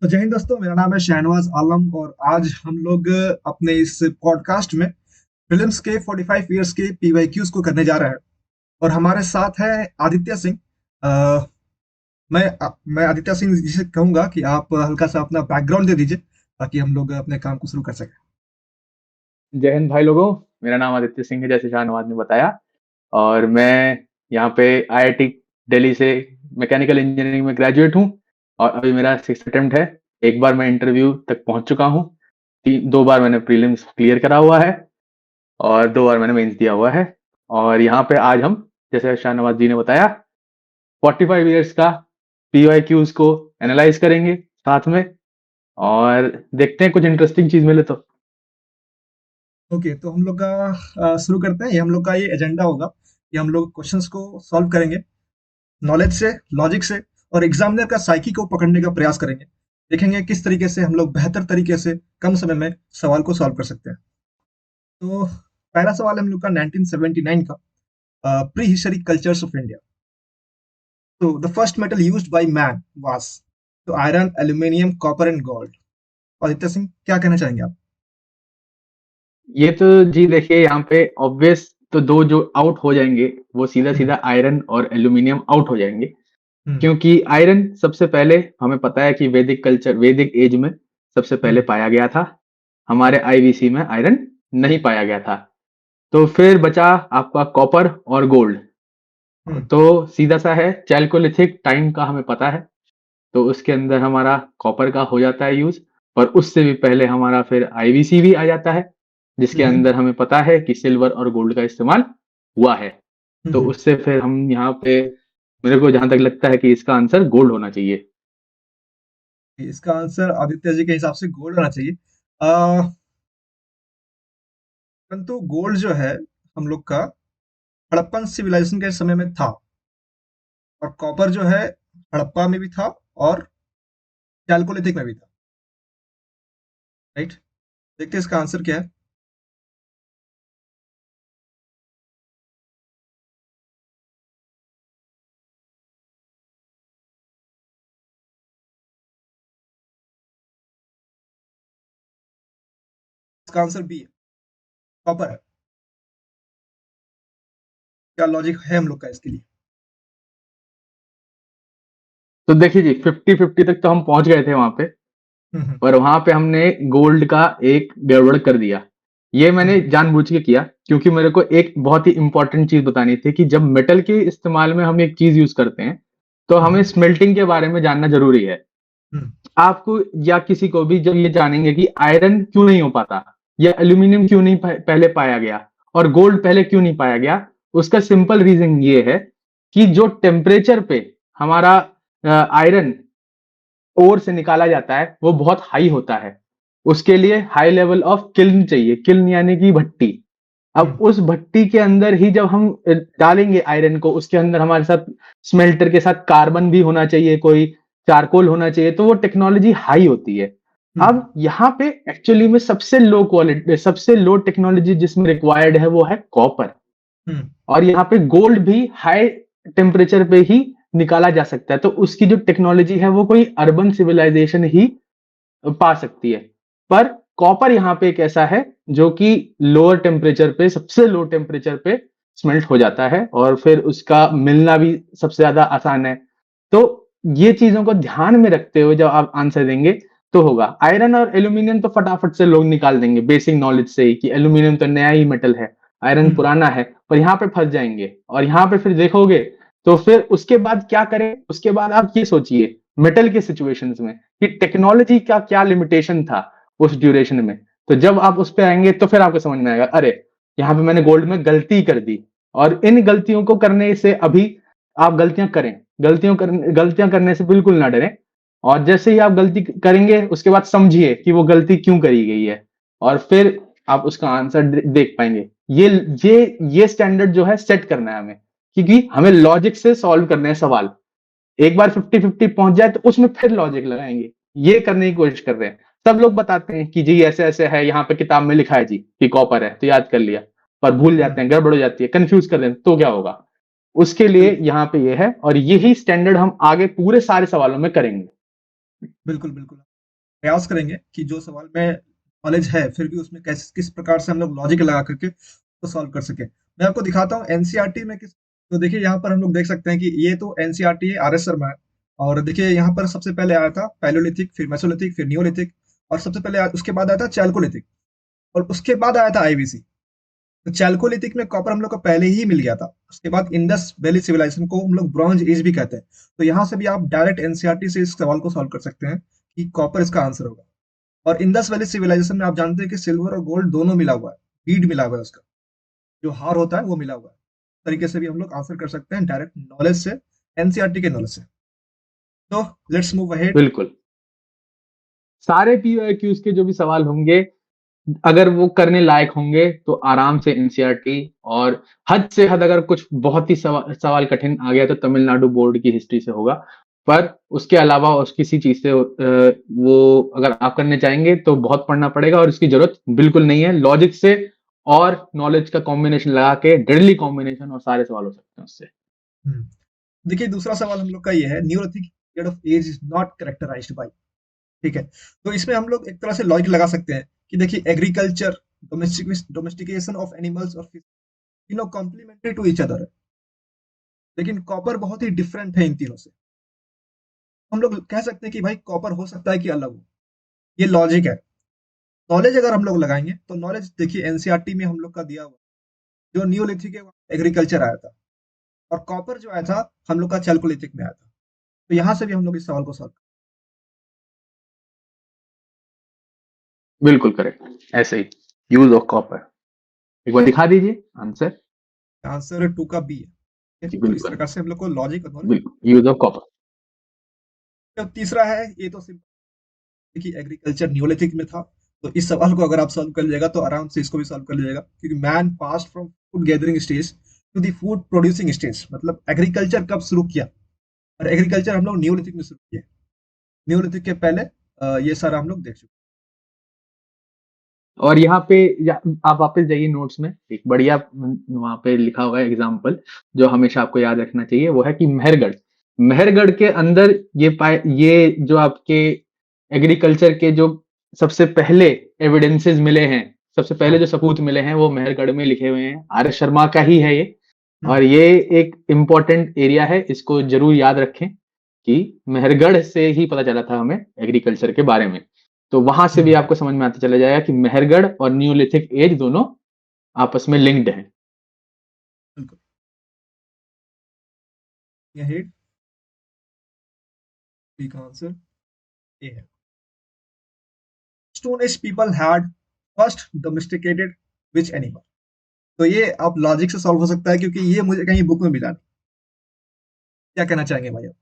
तो जय हिंद दोस्तों, मेरा नाम है शहनवाज आलम और आज हम लोग अपने इस पॉडकास्ट में फिल्म्स के 45 इयर्स के पीवाईक्यूज को करने जा रहे हैं। और हमारे साथ है आदित्य सिंह। अ, मैं आदित्य सिंह जी से कहूंगा कि आप हल्का सा अपना बैकग्राउंड दे दीजिए ताकि हम लोग अपने काम को शुरू कर सकें। जय हिंद भाई लोगों। मेरा नाम आदित्य सिंह है, जैसे शाहनवाज ने बताया। और मैं यहाँ पे आईआईटी दिल्ली से मैकेनिकल इंजीनियरिंग में ग्रेजुएट हूँ। और अभी मेरा 6th अटेम्प्ट है। एक बार मैं इंटरव्यू तक पहुंच चुका हूँ। दो बार मैंने प्रीलिम्स क्लियर करा हुआ है और 2 बार मैंने मेंस दिया हुआ है। और यहाँ पे आज हम, जैसे शाहनवाज जी ने बताया, 45 इयर्स का पीवाईक्यूज को एनालाइज करेंगे साथ में। और देखते हैं कुछ इंटरेस्टिंग चीज मिले तो। ओके, तो हम लोग का शुरू करते हैं। ये हम लोग का ये एजेंडा होगा कि हम लोग क्वेश्चंस को सॉल्व करेंगे नॉलेज से, लॉजिक से, और एग्जामिनर का साइकी को पकड़ने का प्रयास करेंगे। देखेंगे किस तरीके से हम लोग बेहतर तरीके से कम समय में सवाल को सॉल्व कर सकते हैं। तो पहला सवाल हम लोग का 1979 का, prehistoric cultures of India. तो the first metal used by man was तो iron, aluminium, copper and gold. Aditya Singh, क्या कहना चाहेंगे आप? ये तो जी देखिए, यहाँ पे ऑब्वियस तो दो जो आउट हो जाएंगे वो सीधा हम्म। सीधा आयरन और एल्यूमिनियम आउट हो जाएंगे। हम्म। क्योंकि आयरन सबसे पहले हमें पता है कि वैदिक कल्चर, वैदिक एज में सबसे पहले हम्म। पाया गया था। हमारे हम्म। आईवीसी में आयरन नहीं पाया गया था। तो फिर बचा आपका कॉपर और गोल्ड। हम्म। तो सीधा सा है, चैल्कोलिथिक टाइम का हमें पता है। तो उसके अंदर हमारा कॉपर का हो जाता है यूज। और उससे भी पहले हमारा फिर आईवीसी भी आ जाता है, जिसके हम्म। अंदर हमें पता है कि सिल्वर और गोल्ड का इस्तेमाल हुआ है। तो हम्म। उससे फिर हम यहाँ पे, मेरे को जहां तक लगता है कि इसका आंसर गोल्ड होना चाहिए। इसका आंसर आदित्य जी के हिसाब से गोल्ड होना चाहिए। अ, परंतु गोल्ड जो है हम लोग का हड़प्पन सिविलाइजेशन के समय में था, और कॉपर जो है हड़प्पा में भी था और चालकोलिथिक में भी था। राइट। देखते हैं इसका आंसर क्या है। इसका आंसर बी है, कॉपर है। क्या लॉजिक है हम लोग का इसके लिए? तो देखिए जी, 50-50 तक तो हम पहुंच गए थे वहां पे। हम्म। पर वहां पे हमने गोल्ड का एक गड़बड़ कर दिया। ये मैंने हम्म। जानबूझ के किया, क्योंकि मेरे को एक बहुत ही इंपॉर्टेंट चीज बतानी थी कि जब मेटल के इस्तेमाल में हम एक चीज यूज करते हैं तो हमें हम्म। स्मेल्टिंग के बारे में जानना जरूरी है। हम्म। आपको या किसी को भी जब ये जानेंगे कि आयरन क्यों नहीं हो पाता, या एल्यूमिनियम क्यों नहीं पहले पाया गया, और गोल्ड पहले क्यों नहीं पाया गया, उसका सिंपल रीजन ये है कि जो टेम्परेचर पे हमारा आयरन ओर से निकाला जाता है वो बहुत हाई होता है। उसके लिए हाई लेवल ऑफ किल्न चाहिए। किल्न यानी कि भट्टी। अब हम्म। उस भट्टी के अंदर ही जब हम डालेंगे आयरन को, उसके अंदर हमारे साथ स्मेल्टर के साथ कार्बन भी होना चाहिए, कोई चारकोल होना चाहिए, तो वो टेक्नोलॉजी हाई होती है। हम्म। अब यहाँ पे एक्चुअली में सबसे लो क्वालिटी, सबसे लो टेक्नोलॉजी जिसमें रिक्वायर्ड है वो है कॉपर। हम्म। और यहाँ पे गोल्ड भी हाई टेम्परेचर पे ही निकाला जा सकता है। तो उसकी जो टेक्नोलॉजी है वो कोई अर्बन सिविलाइजेशन ही पा सकती है। पर कॉपर यहाँ पे एक ऐसा है जो कि लोअर टेम्परेचर पे, सबसे लो टेम्परेचर पे स्मेल्ट हो जाता है, और फिर उसका मिलना भी सबसे ज्यादा आसान है। तो ये चीजों को ध्यान में रखते हुए जब आप आंसर देंगे तो होगा। आयरन और एल्यूमिनियम तो फटाफट से लोग निकाल देंगे बेसिक नॉलेज से ही, कि एल्यूमिनियम तो नया ही मेटल है, आयरन हम्म। पुराना है। पर यहाँ पे फंस जाएंगे, और यहाँ पे फिर देखोगे तो फिर उसके बाद क्या करें। उसके बाद आप ये सोचिए मेटल के सिचुएशंस में कि टेक्नोलॉजी का क्या लिमिटेशन था उस ड्यूरेशन में। तो जब आप उस पर आएंगे तो फिर आपको समझ में आएगा, अरे यहाँ पे मैंने गोल्ड में गलती कर दी। और इन गलतियों को करने से अभी आप गलतियां करें, गलतियां करने से बिल्कुल ना डरें। और जैसे ही आप गलती करेंगे उसके बाद समझिए कि वो गलती क्यों करी गई है, और फिर आप उसका आंसर देख पाएंगे। ये स्टैंडर्ड जो है सेट करना है हमें, क्योंकि हमें लॉजिक से सॉल्व करने हैं सवाल। एक बार 50-50 पहुंच जाए तो उसमें फिर लॉजिक लगाएंगे। ये करने की कोशिश कर रहे हैं। सब लोग बताते हैं कि जी ऐसे ऐसे है, यहाँ पे किताब में लिखा है जी कि कॉपर है तो याद कर लिया। पर भूल जाते हम्म। हैं, गड़बड़ हो जाती है, कंफ्यूज कर देते हैं, तो क्या होगा। उसके लिए बिल्कुल, यहाँ पे ये है, और यही स्टैंडर्ड हम आगे पूरे सारे सवालों में करेंगे। बिल्कुल, बिल्कुल। प्रयास करेंगे कि जो सवाल में नॉलेज है फिर भी उसमें किस प्रकार से हम लोग लॉजिक लगा करके उसको सॉल्व कर सके। मैं आपको दिखाता हूँ एनसीईआरटी में किस। तो देखिए यहाँ पर हम लोग देख सकते हैं कि ये तो एनसीईआरटी है, आर एस शर्मा है। और देखिए यहाँ पर सबसे पहले आया था पैलोलिथिक, फिर मेसोलिथिक, फिर नियोलिथिक, और सबसे पहले उसके बाद आया था चैल्कोलिथिक, और उसके बाद आया था आईबीसी। तो चैल्कोलिथिक में कॉपर हम लोग को पहले ही मिल गया था। उसके बाद इंडस वैली सिविलाइजेशन को हम लोग ब्रॉन्ज एज भी कहते हैं। तो यहाँ से भी आप डायरेक्ट एनसीईआरटी से इस सवाल को सॉल्व कर सकते हैं कि कॉपर इसका आंसर होगा। और इंडस वैली सिविलाइजेशन में आप जानते हैं कि सिल्वर और गोल्ड दोनों मिला हुआ है, बीड मिला हुआ है उसका, जो हार होता है वो मिला हुआ है। इस तरीके से भी हम लोग आंसर कर सकते हैं डायरेक्ट नॉलेज से, एनसीईआरटी के नॉलेज से। तो लेट्स मूव अहेड। बिल्कुल। सारे पीओक्यूज के जो भी सवाल होंगे, अगर वो करने लायक होंगे तो आराम से एनसीईआरटी, और हद से हद अगर कुछ बहुत ही सवाल कठिन आ गया तो तमिलनाडु बोर्ड की हिस्ट्री से होगा। पर उसके अलावा उस किसी चीज से वो अगर आप करने चाहेंगे तो बहुत पढ़ना पड़ेगा, और इसकी जरूरत बिल्कुल नहीं है। लॉजिक से और नॉलेज का कॉम्बिनेशन लगा के डेडली कॉम्बिनेशन, और सारे सवाल हो सकते हैं उससे। देखिए दूसरा सवाल हम लोग का ये है, neolithic period of age is not characterised by. ठीक है, तो इसमें हम लोग एक तरह से लॉजिक लगा सकते हैं कि देखिए एग्रीकल्चर, डोमेस्टिकेशन ऑफ एनिमल्स और फिश, तीनों कॉम्प्लीमेंट्री टू ईच अदर है, लेकिन कॉपर बहुत ही डिफरेंट है इन तीनों से। हम लोग कह सकते हैं कि भाई कॉपर हो सकता है कि अलग हो, ये लॉजिक है। नॉलेज अगर हम लोग लगाएंगे तो नॉलेज देखिए एनसीईआरटी में हम लोग का दिया हुआ, जो न्यूलिथिक है एग्रीकल्चर आया था, और कॉपर जो आया था हम लोग का चैल्कोलिथिक में आया था। तो यहाँ से भी हम लोग इस सवाल को सॉल्व। बिल्कुल करेक्ट, ऐसे ही यूज ऑफ कॉपर। एक बार दिखा दीजिए आंसर। आंसर 2 का बी है। ठीक है? जी तो इस बिल्कुल। प्रकार से हम लोग को लॉजिक और नॉलेज। बिल्कुल यूज ऑफ कॉपर। तीसरा है, ये तो सिंपल कि एग्रीकल्चर न्यूलिथिक में था। तो इस सवाल को अगर आप सॉल्व कर लीजिएगा तो आराम से इसको भी सॉल्व कर लीजिएगा, क्योंकि man pass from food gathering stage to the food producing stage. मतलब एग्रीकल्चर कब शुरू किया, और एग्रीकल्चर हम लोग न्यूलिथिक में शुरू किया। न्यूलिथिक के पहले ये सारा हम लोग देख चुके और यहाँ पे आप वापस जाइए नोट्स में, एक बढ़िया वहां पे लिखा हुआ है एग्जाम्पल जो हमेशा आपको याद रखना चाहिए, वो है कि मेहरगढ़। मेहरगढ़ के अंदर ये जो आपके एग्रीकल्चर के जो सबसे पहले एविडेंसेस मिले हैं, सबसे हैं। पहले जो सबूत मिले हैं वो मेहरगढ़ में लिखे हुए हैं। आर्य शर्मा का ही है ये, हम्म, और ये एक इम्पोर्टेंट एरिया है, इसको जरूर याद रखें कि मेहरगढ़ से ही पता चला था हमें एग्रीकल्चर के बारे में। तो वहां से भी हम्म, आपको समझ में आता चला जाएगा कि मेहरगढ़ और न्यूलिथिक एज दोनों आपस में लिंक्ड हैं। बिल्कुल। ये हेड बी का आंसर ए है। Stone age people had first domesticated which animal. तो ये आप लॉजिक से सॉल्व हो सकता है, क्योंकि ये मुझे कहीं बुक में मिला नहीं। क्या कहना चाहेंगे भाई आप?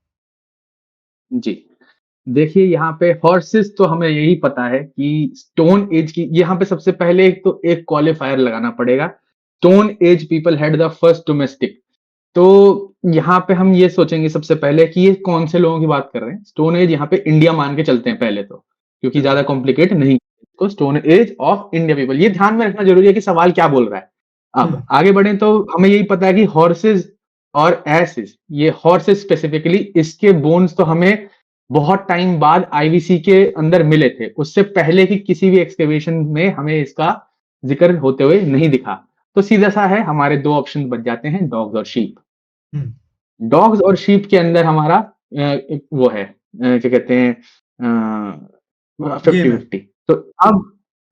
जी, देखिए यहाँ पे हॉर्सेस तो हमें यही पता है कि स्टोन एज की, यहाँ पे सबसे पहले एक क्वालिफायर लगाना पड़ेगा। Stone age people had the first domestic. तो यहाँ पे हम ये सोचेंगे सबसे पहले कि ये कौन से लोगों की बात कर रहे हैं। स्टोन एज यहाँ पे इंडिया मान के चलते हैं पहले तो, क्योंकि बिल्कुल। ज्यादा कॉम्प्लिकेट नहीं। तो stone age of India people, ये ध्यान में रखना जरूरी है कि सवाल क्या बोल रहा है। अब आगे बढ़े तो हमें यही पता है कि हॉर्सेस और एसेस, ये हॉर्सेस स्पेसिफिकली, इसके बोन्स तो हमें बहुत टाइम बाद आईवीसी के अंदर मिले थे। उससे पहले की किसी भी एक्सकेवेशन में हमें इसका जिक्र होते हुए नहीं दिखा। तो सीधा सा है, हमारे दो ऑप्शन बच जाते हैं, डॉग्स और शीप। हम्म, डॉग्स और शीप के अंदर हमारा एक वो है, क्या कहते हैं, गेम फिफ्टी है। फिफ्टी। तो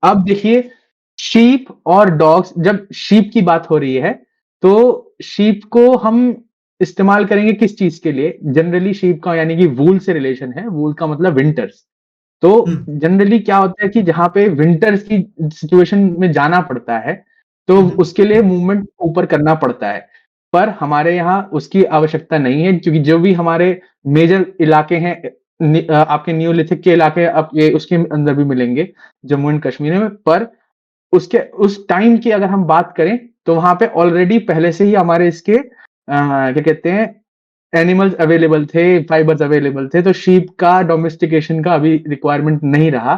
अब देखिए, शीप और डॉग्स, जब शीप की बात हो रही है तो शीप को हम इस्तेमाल करेंगे किस चीज के लिए? जनरली शीप का यानी कि वूल से रिलेशन है, वूल का मतलब विंटर्स। तो हम्म, जनरली क्या होता है कि जहां पे विंटर्स की सिचुएशन में जाना पड़ता है तो हम्म, उसके लिए मूवमेंट ऊपर करना पड़ता है। पर हमारे यहाँ उसकी आवश्यकता नहीं है, क्योंकि जो भी हमारे मेजर इलाके हैं, आपके न्यूलिथिक के इलाके, आप ये उसके अंदर भी मिलेंगे, जम्मू एंड कश्मीर में। पर उसके उस टाइम की अगर हम बात करें तो वहां पे ऑलरेडी पहले से ही हमारे इसके क्या कहते हैं, एनिमल्स अवेलेबल थे, फाइबर्स अवेलेबल थे। तो शीप का डोमेस्टिकेशन का अभी रिक्वायरमेंट नहीं रहा।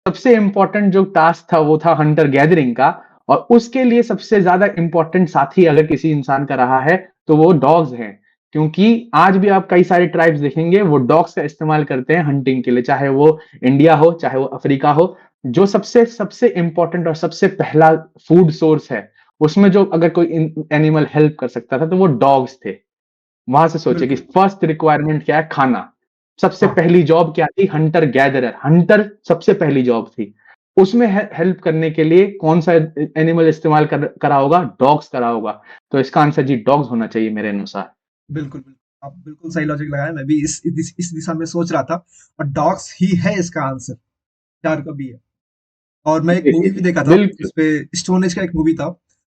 सबसे इंपॉर्टेंट जो टास्क था वो था हंटर गैदरिंग का, और उसके लिए सबसे ज्यादा इंपॉर्टेंट साथी अगर किसी इंसान का रहा है तो वो डॉग्स हैं। क्योंकि आज भी आप कई सारे ट्राइब्स देखेंगे वो डॉग्स का इस्तेमाल करते हैं हंटिंग के लिए, चाहे वो इंडिया हो चाहे वो अफ्रीका हो। जो सबसे सबसे इंपॉर्टेंट और सबसे पहला फूड सोर्स है, उसमें जो अगर कोई एनिमल हेल्प कर सकता था तो वो डॉग्स थे। वहां से सोचे कि बिल्कुल। फर्स्ट रिक्वायरमेंट क्या है, खाना। सबसे हाँ, पहली जॉब क्या थी, हंटर गैदरर, हंटर सबसे पहली जॉब थी। उसमें हेल्प करने के लिए कौन सा एनिमल इस्तेमाल करा होगा, डॉग्स करा होगा। तो इसका आंसर जी डॉग्स होना चाहिए मेरे अनुसार। बिल्कुल, बिल्कुल। आप बिल्कुल सही लॉजिक लगाया, मैं भी इस दिशा में सोच रहा था और डॉग्स ही है इसका आंसर, 4 का बी है। और मैं एक जी जी मूवी भी जी देखा था, बिल्कुल। उसपे स्टोन एज का एक मूवी था,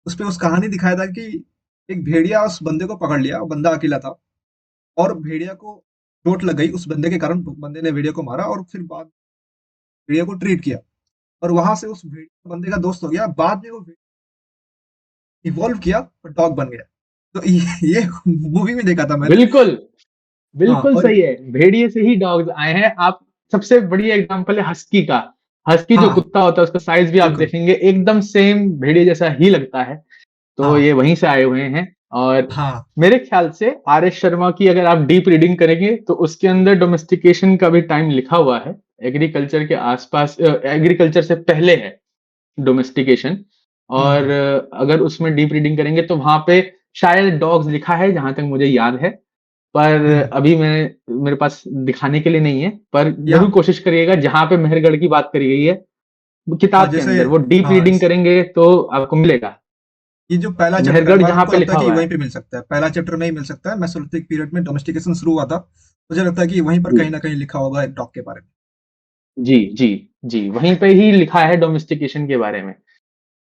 उसपे उस कहानी दिखाया था कि एक भेड़िया उस बंदे को पकड़ लिया, बंदा अकेला था और भेड़िया को चोट लग गई उस बंदे के कारण, बंदे ने भेड़िया को मारा और फिर बाद भेड़िया को ट्रीट किया और वहाँ से उस भेड़िया बंदे का दोस्त हो गया, बाद में वो इवॉल्व किया और डॉग बन गया। तो ये मूवी में देखा था मैंने। बिल्कुल हाँ, बिल्कुल और सही है, भेड़िए से ही डॉग्स आए हैं। आप सबसे बढ़िया एग्जांपल है हस्की का। हस्की जो हाँ, कुत्ता होता है उसका साइज भी आप बिल्कुल। देखेंगे एकदम सेम भेड़िए जैसा ही लगता है। तो हाँ, ये वहीं से आए हुए हैं। और हाँ। मेरे ख्याल से आर एस शर्मा की अगर आप डीप रीडिंग करेंगे तो उसके अंदर डोमेस्टिकेशन का भी टाइम लिखा हुआ है। एग्रीकल्चर के आसपास, एग्रीकल्चर से पहले है डोमेस्टिकेशन। हुँ, और हुँ, अगर उसमें डीप रीडिंग करेंगे तो वहां पे शायद डॉग्स लिखा है जहां तक मुझे याद है। पर हुँ। अभी मैं मेरे पास दिखाने के लिए नहीं है, पर या जरूर कोशिश करिएगा जहां पे मेहरगढ़ की बात करी गई है वो किताब के जैसे अंदर वो डीप हाँ, रीडिंग करेंगे तो आपको मिलेगा। ये जो पहला चैप्टर है, मेहरगढ़ मैं जहां हमको पे लगता है लिखा कि हुआ वहीं है। पे मिल सकता है। पहला चैप्टर में ही मिल सकता है, मेसोलिथिक पीरियड में डोमेस्टिकेशन शुरू हुआ था। मुझे लगता है कि वहीं पर जी कहीं न कहीं लिखा होगा डॉग के बारे में। जी जी जी, वहीं पे ही लिखा है डोमेस्टिकेशन के बारे में।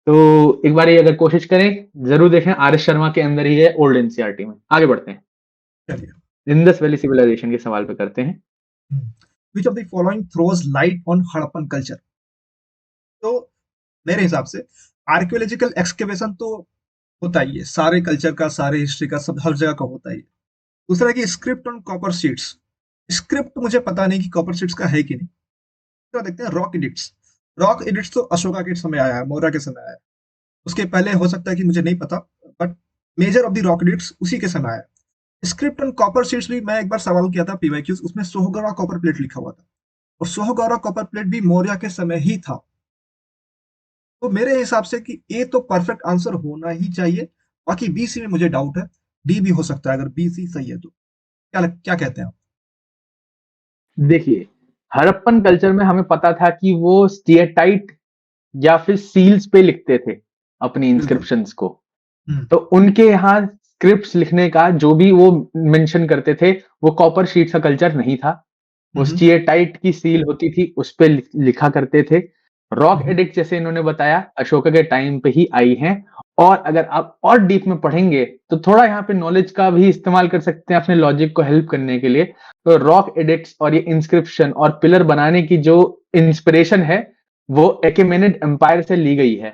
तो एक बार ये अगर कोशिश करें, जरूर देखें, आर एस शर्मा के अंदर ही है ओल्ड एनसीईआरटी में। आगे बढ़ते हैं, चलिए। इंडस वैली सिविलाइजेशन के सवाल पे करते हैं। हुँ। Which of the following throws light on Harappan culture? तो मेरे हिसाब से आर्कियोलॉजिकल एक्सकवेशन तो होता ही है, सारे कल्चर का, सारे हिस्ट्री का, सब हर जगह का होता ही है। दूसरा है कि script on copper sheets. Script मुझे पता नहीं कि कॉपर शीट्स का है कि नहीं। तीसरा देखते हैं रॉक एडिक्ट्स। रॉक एडिक्ट्स तो अशोका के समय आया है, मौर्य के समय आया है। उसके पहले हो सकता है कि मुझे नहीं पता, but measure of the rock addicts उसी के समय आया है। स्क्रिप्ट ऑन कॉपर शीट्स भी मैं एक बार सवाल किया था पीवाईक्यूज, उसमें सोहगरा कॉपर प्लेट लिखा हुआ था और सोहगरा कॉपर प्लेट भी मौर्य के समय ही था। तो मेरे हिसाब से कि ए तो परफेक्ट आंसर होना ही चाहिए। बाकी बी सी में मुझे डाउट है, डी भी हो सकता है अगर बी सी सही है तो। क्या कहते हैं आप? देखिए, हड़प्पन कल्चर में हमें पता था कि वो स्टेटाइट या फिर सील्स पे लिखते थे अपनी बिल्कुल। इंस्क्रिप्शंस को। हम्म। तो उनके यहाँ स्क्रिप्ट्स लिखने का जो भी वो मेंशन करते थे, वो कॉपर शीट का कल्चर नहीं था। वो हम्म। स्टीएटाइट की सील होती थी, उस पे लिखा करते थे। रॉक हम्म। एडिक्ट जैसे इन्होंने बताया अशोका के टाइम पे ही आई हैं। और अगर आप और डीप में पढ़ेंगे तो थोड़ा यहाँ पे नॉलेज का भी इस्तेमाल कर सकते हैं अपने लॉजिक को हेल्प करने के लिए। तो रॉक एडिक्ट्स और ये इंस्क्रिप्शन और पिलर बनाने की जो इंस्पिरेशन है वो एकेमेनिड एम्पायर से ली गई है।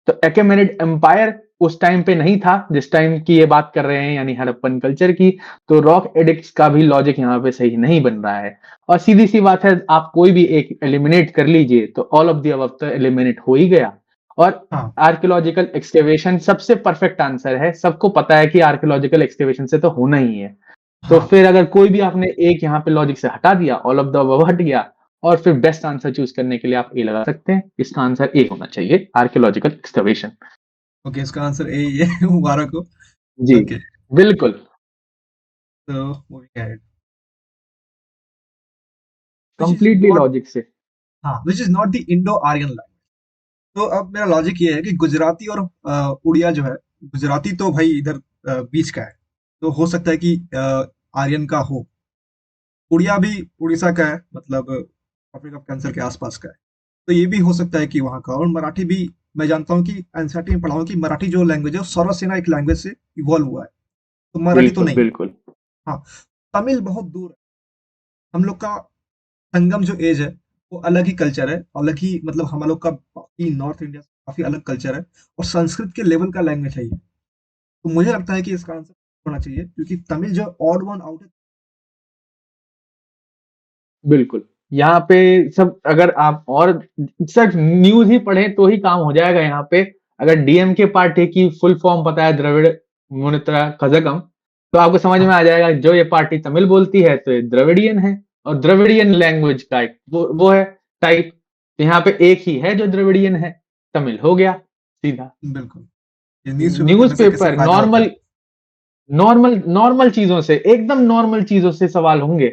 तो एकेमेनिड एम्पायर उस टाइम पे नहीं था जिस टाइम की ये बात कर रहे हैं, यानी हड़प्पन कल्चर की। तो रॉक एडिक्ट्स का भी लॉजिक यहाँ पे सही नहीं बन रहा है। और सीधी सी बात है, आप कोई भी एक एलिमिनेट कर लीजिए तो ऑल ऑफ द अबव तो एलिमिनेट हो ही गया। और हाँ, आर्कियोलॉजिकल एक्सकेवेशन सबसे परफेक्ट आंसर है, सबको पता है कि आर्कियोलॉजिकल एक्सकेवेशन से तो होना ही है। तो हाँ, फिर अगर कोई भी आपने एक यहाँ पे लॉजिक से हटा दिया, ऑल ऑफ द अबव हट गया, और फिर बेस्ट आंसर चूज करने के लिए आप ए लगा सकते हैं। इसका आंसर ए होना चाहिए, आर्कियोलॉजिकल एक्सकवेशन। ओके, इसका आंसर ए ही है मुबारक हो। जी ओके, बिल्कुल। तो moving ahead. Which is completely not logic से। हाँ, which is not the Indo Aryan language. तो अब मेरा लॉजिक ये है कि गुजराती और उड़िया जो है, गुजराती तो भाई इधर बीच का है, तो हो सकता है कि आर्यन का हो। उड़िया भी उड़ीसा का है, मतलब अफ्रीका कैंसर के आसपास का है। तो ये भी हो सकता है कि वहाँ का, और मराठी भी मैं जानता हूँ कि एनसीईआरटी में पढ़ा हूँ कि मराठी जो लैंग्वेज है वो सौरसेना एक लैंग्वेज से इवॉल्व हुआ है। तो मराठी तो बिल्कुल नहीं है। बिल्कुल हाँ, तमिल बहुत दूर है। हम लोग का संगम जो एज है वो अलग ही कल्चर है, अलग ही, मतलब हम लोग का बाकी नॉर्थ इंडिया से काफी अलग कल्चर है और संस्कृत के लेवल का लैंग्वेज है ये। तो मुझे लगता है कि इसका आंसर होना चाहिए क्योंकि तमिल जो ऑड वन आउट है। बिल्कुल। यहाँ पे सब अगर आप और सिर्फ न्यूज ही पढ़ें तो ही काम हो जाएगा यहाँ पे। अगर डीएमके पार्टी की फुल फॉर्म पता है, द्रविड़ मुनेत्र कजगम, तो आपको समझ में हाँ आ जाएगा जो ये पार्टी तमिल बोलती है तो ये द्रविडियन है, और द्रविडियन लैंग्वेज का एक वो है टाइप। यहाँ पे एक ही है जो द्रविडियन है, तमिल हो गया सीधा। बिल्कुल, ये न्यूज़पेपर पढ़ने से कैसे न्यूज़पेपर फायदा होता नॉर्मल है। नॉर्मल नॉर्मल चीजों से, एकदम नॉर्मल चीजों से सवाल होंगे।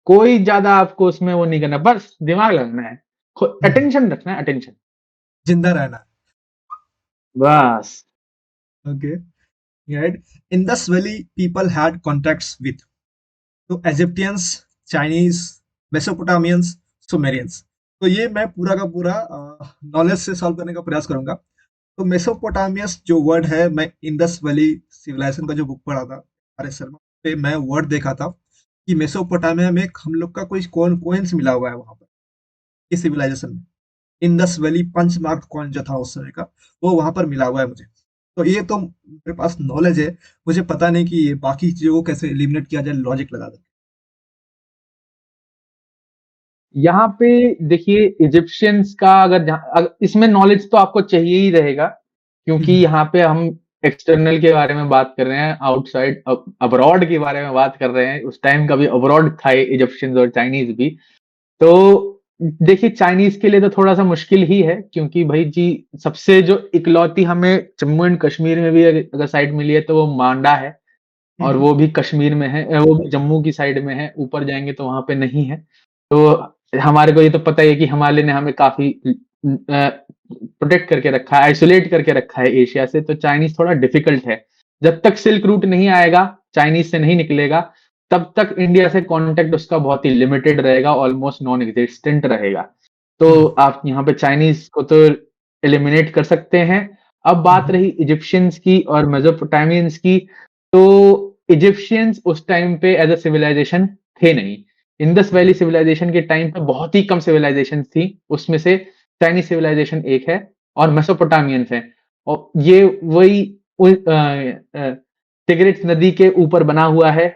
कोई ज्यादा आपको उसमें वो नहीं करना, बस दिमाग लगाना है, अटेंशन रखना है, अटेंशन, जिंदा रहना। बस। Okay, right. Indus valley people had contacts with, तो इजिप्टियंस, चाइनीज, मेसोपोटामियंस, सुमेरियंस। तो ये मैं पूरा का पूरा नॉलेज से सॉल्व करने का प्रयास करूंगा। तो मेसोपोटामियस जो वर्ड है, मैं इंडस वैली सिविलाइजेशन का जो बुक पढ़ा था आर एस शर्मा पे, मैं वर्ड देखा था कि मेसोपोटामिया में हम लोग का कोई कौन कोइंस मिला हुआ है वहां पर, इस सिविलाइजेशन में। Indus valley punch mark coin जो था उस समय का, वो वहां पर मिला हुआ है मुझे। तो ये तो मेरे पास नॉलेज है। मुझे पता नहीं कि ये बाकी चीजों को कैसे एलिमिनेट किया जाए लॉजिक लगा कर। यहाँ पे देखिए इजिप्शियंस का इसमें नॉलेज तो आपको चाहिए ही रहेगा, क्योंकि हम्म, यहाँ पे हम एक्सटर्नल के बारे में बात कर रहे हैं, आउटसाइड अब्रॉड के बारे में बात कर रहे हैं। उस टाइम का भी अब्रॉड था इजिप्शियंस और चाइनीज भी। तो देखिए चाइनीज के लिए तो थोड़ा सा मुश्किल ही है, क्योंकि भाई जी सबसे जो इकलौती हमें जम्मू एंड कश्मीर में भी अगर साइड मिली है तो वो मांडा है, और हम्म, वो भी कश्मीर में है, वो भी जम्मू की साइड में है, ऊपर जाएंगे तो वहां पे नहीं है। तो हमारे को ये तो पता ही है कि हिमालय ने हमें काफी प्रोटेक्ट करके रखा है, आइसोलेट करके रखा है एशिया से। तो चाइनीज थोड़ा डिफिकल्ट है। जब तक सिल्क रूट नहीं आएगा, चाइनीज से नहीं निकलेगा, तब तक इंडिया से कांटेक्ट उसका बहुत ही लिमिटेड रहेगा, ऑलमोस्ट नॉन एग्जिस्टेंट रहेगा। तो हम्म, आप यहाँ पे चाइनीज को तो एलिमिनेट कर सकते हैं। अब बात हम्म, रही इजिप्शियंस की और मेसोपोटामियंस की, तो इजिप्शियंस उस टाइम पे एज अ सिविलाइजेशन थे नहीं। इंडस वैली हम्म, सिविलाइजेशन के टाइम पे बहुत ही कम सिविलाइजेशन थी, उसमें से चाइनीज सिविलाइजेशन एक है और मेसोपोटामियंस है। और ये वही टिग्रिस नदी के ऊपर बना हुआ है,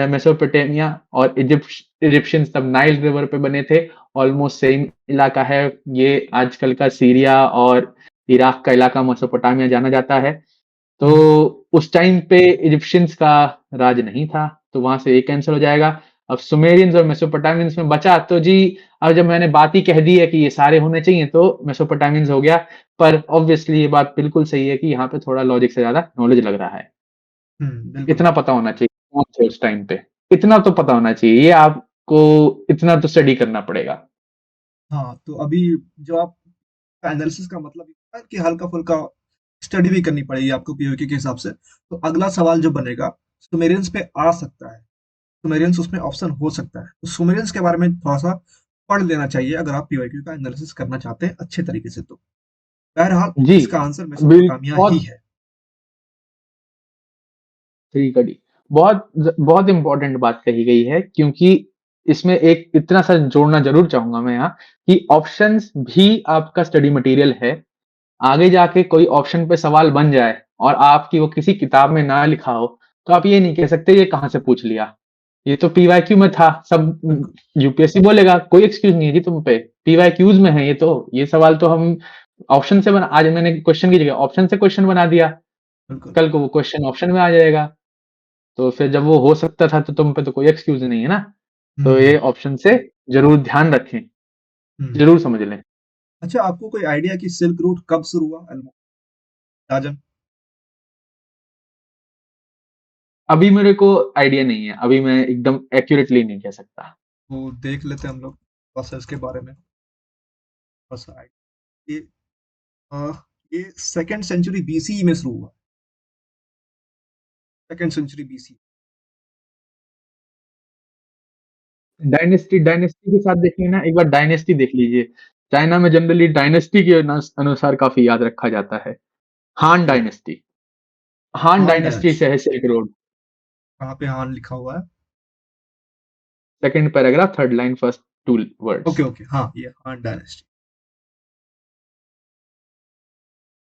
मेसोपोटामिया, और इजिप्शियंस तब नाइल रिवर पे बने थे। ऑलमोस्ट सेम इलाका है ये, आजकल का सीरिया और इराक का इलाका मेसोपोटामिया जाना जाता है। तो हम्म, उस टाइम पे इजिप्शियंस का राज नहीं था, तो वहां से ये कैंसिल हो जाएगा। अब सुमेरियंस और मेसोपोटामियंस में बचा तो जी, अब जब मैंने बात ही कह दी है कि ये सारे होने चाहिए तो मेसोपोटामियंस हो गया। पर ऑब्वियसली ये बात बिल्कुल सही है कि यहाँ पे थोड़ा लॉजिक से ज्यादा नॉलेज लग रहा है। बिल्कुल। इतना पता होना चाहिए कौन थे उस टाइम पे, इतना तो पता होना चाहिए, ये आपको इतना तो स्टडी करना पड़ेगा। हाँ, तो अभी जो आप एनालिसिस का मतलब ये है कि हल्का-फुल्का स्टडी भी करनी पड़ेगी आपको पीओके के हिसाब से। तो अगला सवाल जो बनेगा, सुमेरियंस पे आ सकता है। सुमेरियंस उसमें ऑप्शन हो सकता है। तो सुमेरियंस के बारे में थोड़ा-सा पढ़ लेना चाहिए अगर आप पीओक्यू का एनालिसिस करना चाहते हैं अच्छे तरीके से तो। बहरहाल जी, इसका आंसर बिल मेसोपोटामिया ही बहुत है। सही कड़ी, बहुत इंपॉर्टेंट बात कही गई है, क्योंकि इसमें एक इतना सा जोड़ना जरूर चाहूंगा मैं यहाँ, कि ऑप्शंस भी आपका स्टडी मटेरियल है। आगे जाके कोई ऑप्शन पे सवाल बन जाए और आपकी वो किसी किताब में ना लिखा हो, तो आप ये नहीं कह सकते ये कहाँ से पूछ लिया, ये तो पीवाईक्यू में था सब। बिल्कुल, यूपीएससी बोलेगा कोई एक्सक्यूज नहीं है जी तुम पे, पीवाईक्यूज में है ये, तो ये सवाल तो हम ऑप्शन से बना, आज मैंने क्वेश्चन की जगह ऑप्शन से क्वेश्चन बना दिया, बिल्कुल। कल को वो क्वेश्चन ऑप्शन में आ जाएगा। तो फिर जब वो हो सकता था तो तुम पे तो कोई एक्सक्यूज नहीं है ना। तो हुँ, ये ऑप्शन से जरूर ध्यान रखें, हुँ। जरूर समझ लें। अच्छा, आपको कोई आइडिया कि सिल्क रूट कब शुरू हुआ? राजन? अभी मेरे को आइडिया नहीं है, अभी मैं एकदम एक्यूरेटली नहीं कह सकता। वो देख लेते हैं हम लोग प्रोसेस के बारे में थोड़ा-सा ये अ, ये 2nd सेंचुरी बीसीई में शुरू हुआ। 2nd century BC. Dynasty dynasty के साथ देखिए ना, एक बार डायनेस्टी देख लीजिए। चाइना में जनरली डायनेस्टी के अनुसार काफी याद रखा जाता है। हान ओके, डायनेस्टी, हान हान डायनेस्टी डायनेस्टी। से है सिल्क रोड। कहाँ पे हान लिखा हुआ है? Second paragraph, third line, first two okay, words. Okay. हाँ, ये हान डायनेस्टी।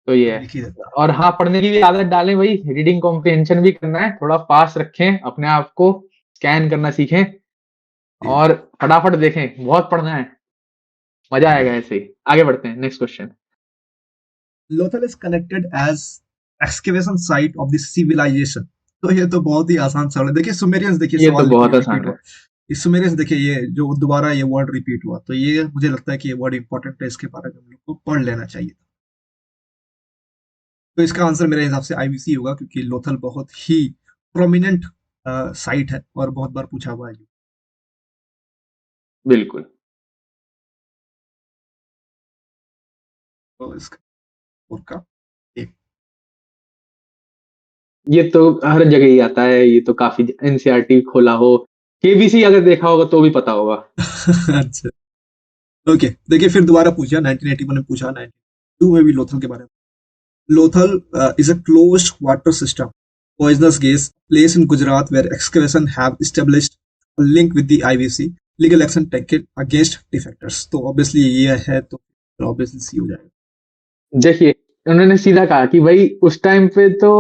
तो ये ये है। लिख ही देते हैं। और हाँ, पढ़ने की भी आदत डालें भाई, रीडिंग कॉम्प्रिहेंशन भी करना है, थोड़ा फास्ट रखें अपने आप को, स्कैन करना सीखें, जी, और फटाफट देखें, बहुत पढ़ना है, मजा ठीक है। आएगा ऐसे ही। आगे बढ़ते हैं, next question. Lothal is connected as excavation site of the civilization. तो ये तो बहुत ही आसान सवाल है। देखिए सुमेरियंस, देखिए ये तो सवाल बहुत रिपीट आसान हुआ। है। इस सुमेरियंस देखिए, ये जो दोबारा ये वर्ड रिपीट हुआ, तो ये मुझे लगता है कि ये वर्ड इंपॉर्टेंट है, इसके बारे में हम लोग को पढ़ लेना चाहिए। तो इसका आंसर मेरे हिसाब से आईवीसी होगा, क्योंकि लोथल बहुत ही प्रोमिनेंट साइट है और बहुत बार पूछा हुआ है। बिल्कुल। तो इसका और का एक। ये तो हर जगह ही आता है, ये तो काफ़ी एनसीईआरटी खोला हो, केबीसी अगर देखा होगा तो भी पता होगा। अच्छा, ओके। देखिए फिर दोबारा पूछा, 1981 में पूछा, 92 में भी लोथल के बारे में। Lothal is a closed water system, poisonous gas, place in Gujarat where excavation have established a link with the IVC. Legal action taken against defectors. तो obviously ये है, तो obviously सी हो जाएगा। देखिए, उन्होंने सीधा कहा कि भाई उस टाइम पे तो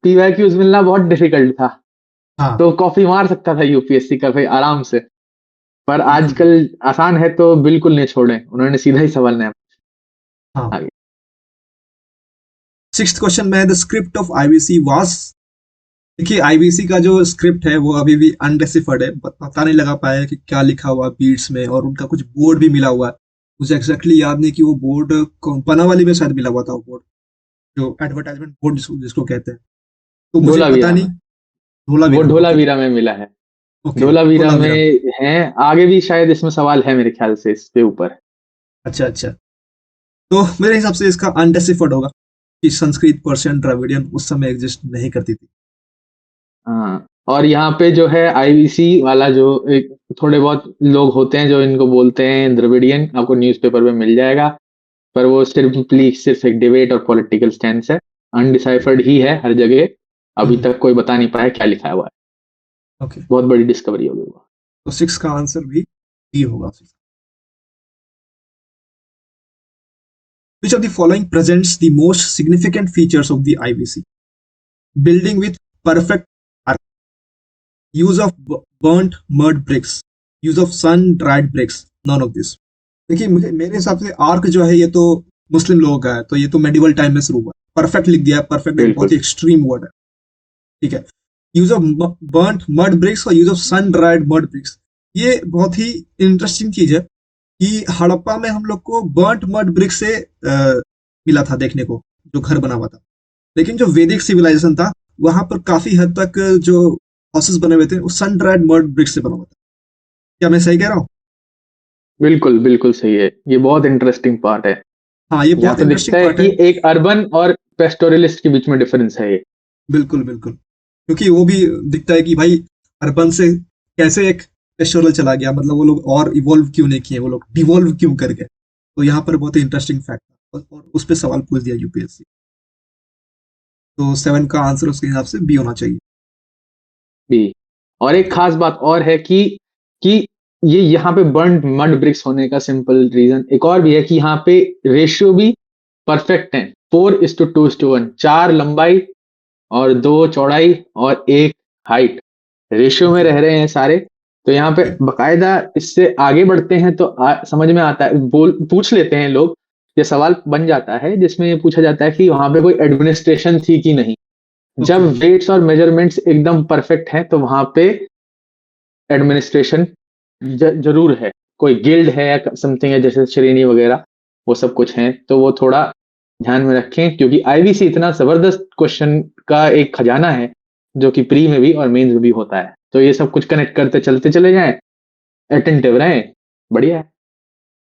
पीवाईक्यूज़ मिलना बहुत डिफिकल्ट था, हाँ, तो कॉपी मार सकता था यूपीएससी का भाई आराम से। पर बिल्कुल बिल्कुल। आजकल आसान है तो बिल्कुल नहीं छोड़ें, उन्होंने सीधा ही सवाल नया हाँ, आगे। सिक्स्थ क्वेश्चन में, the script of IVC was. देखिए आईवीसी का जो स्क्रिप्ट है वो अभी भी अनडेसिफर्ड है, पता नहीं लगा पाया कि क्या लिखा हुआ बीट्स में, और उनका कुछ बोर्ड भी मिला हुआ है। मुझे एग्जैक्टली याद नहीं कि वो बोर्ड पनावाली में शायद मिला हुआ था वो बोर्ड, जो एडवर्टाइजमेंट बोर्ड जिसको कहते हैं। तो मुझे पता धोलावीरा नहीं। में, वो धोलावीरा में, ओके। धोलावीरा में मिला है। ओके, धोलावीरा धोलावीरा में। में है, आगे भी शायद इसमें सवाल है मेरे ख्याल से इसके ऊपर। अच्छा अच्छा। तो मेरे हिसाब से इसका अनडेसिफर्ड होगा कि संस्कृत, पर्शियन, द्रविडियन उस समय एग्जिस्ट नहीं करती थी। हाँ, और यहाँ पे जो है आईवीसी वाला जो एक थोड़े बहुत लोग होते हैं जो इनको बोलते हैं द्रविडियन, आपको न्यूज़पेपर में मिल जाएगा। पर वो सिर्फ एक डिबेट और पॉलिटिकल स्टैंस है, अनडिसाइफर्ड ही है हर जगह। अभी हम्म, तक कोई बता नहीं पाया क्या लिखा हुआ है। ओके। बहुत बड़ी डिस्कवरी होगी वो। तो सिक्स का आंसर भी डी होगा। Which of the following presents the most significant features of the IVC? Building with perfect arc, use of burnt mud bricks, use of sun dried bricks, none of this. देखिए मुझे, मेरे हिसाब से arc जो है ये तो मुस्लिम लोगों का है, तो ये तो मेडिवल टाइम में शुरू हुआ है। परफेक्ट लिख दिया, परफेक्ट एक बहुत बिल्कुल। ही एक्सट्रीम वर्ड है। ठीक है। Use of burnt mud bricks और use of sun dried mud bricks, ये बहुत ही इंटरेस्टिंग चीज है कि हड़प्पा में हम लोग को बर्न्ट मड ब्रिक से मिला था देखने को, जो घर बना हुआ था। लेकिन जो वैदिक सिविलाइजेशन था, वहां पर काफी हद तक जो हाउसेस बने हुए थे वो सन ड्राइड मड ब्रिक से बना हुआ था। क्या मैं सही कह रहा हूँ? बिल्कुल, बिल्कुल सही है। ये बहुत इंटरेस्टिंग पार्ट है। हाँ, ये यहाँ बहुत तो दिखता इंटरेस्टिंग है पार्ट है। कि एक अर्बन और पेस्टोरलिस्ट के बीच में डिफरेंस है ये। बिल्कुल बिल्कुल, क्योंकि वो भी दिखता है कि भाई अर्बन से कैसे एक पेस्टोरल चला गया, मतलब वो लोग और इवॉल्व क्यों नहीं किए, वो लोग डिवॉल्व क्यों कर गए। तो यहाँ पर बहुत ही इंटरेस्टिंग फैक्ट था, और उस पर सवाल पूछ दिया यूपीएससी। तो सेवन का आंसर उसके हिसाब से बी होना चाहिए। भी। और एक खास बात और है कि ये यहाँ पे बर्न्ड मड ब्रिक्स होने का सिंपल रीजन एक और भी है कि यहाँ पे रेशियो भी परफेक्ट है। 4:2:1, 4 लंबाई और 2 चौड़ाई और 1 हाइट रेशियो में ओके रह रहे हैं सारे। तो यहाँ पे ओके बकायदा इससे आगे बढ़ते हैं तो समझ में आता है, बोल पूछ लेते हैं लोग। ये सवाल बन जाता है जिसमें ये पूछा जाता है कि वहां पे कोई एडमिनिस्ट्रेशन थी कि नहीं। जब ओके वेट्स और मेजरमेंट्स एकदम परफेक्ट हैं तो वहां पे एडमिनिस्ट्रेशन जरूर है, कोई गिल्ड है या समथिंग है जैसे श्रेणी वगैरह, वो सब कुछ है। तो वो थोड़ा ध्यान में रखें क्योंकि आईवीसी इतना जबरदस्त क्वेश्चन का एक खजाना है जो कि प्री में भी और मेंस में भी होता है। तो ये सब कुछ कनेक्ट करते चलते चले जाएं, अटेंटिव रहें, बढ़िया है।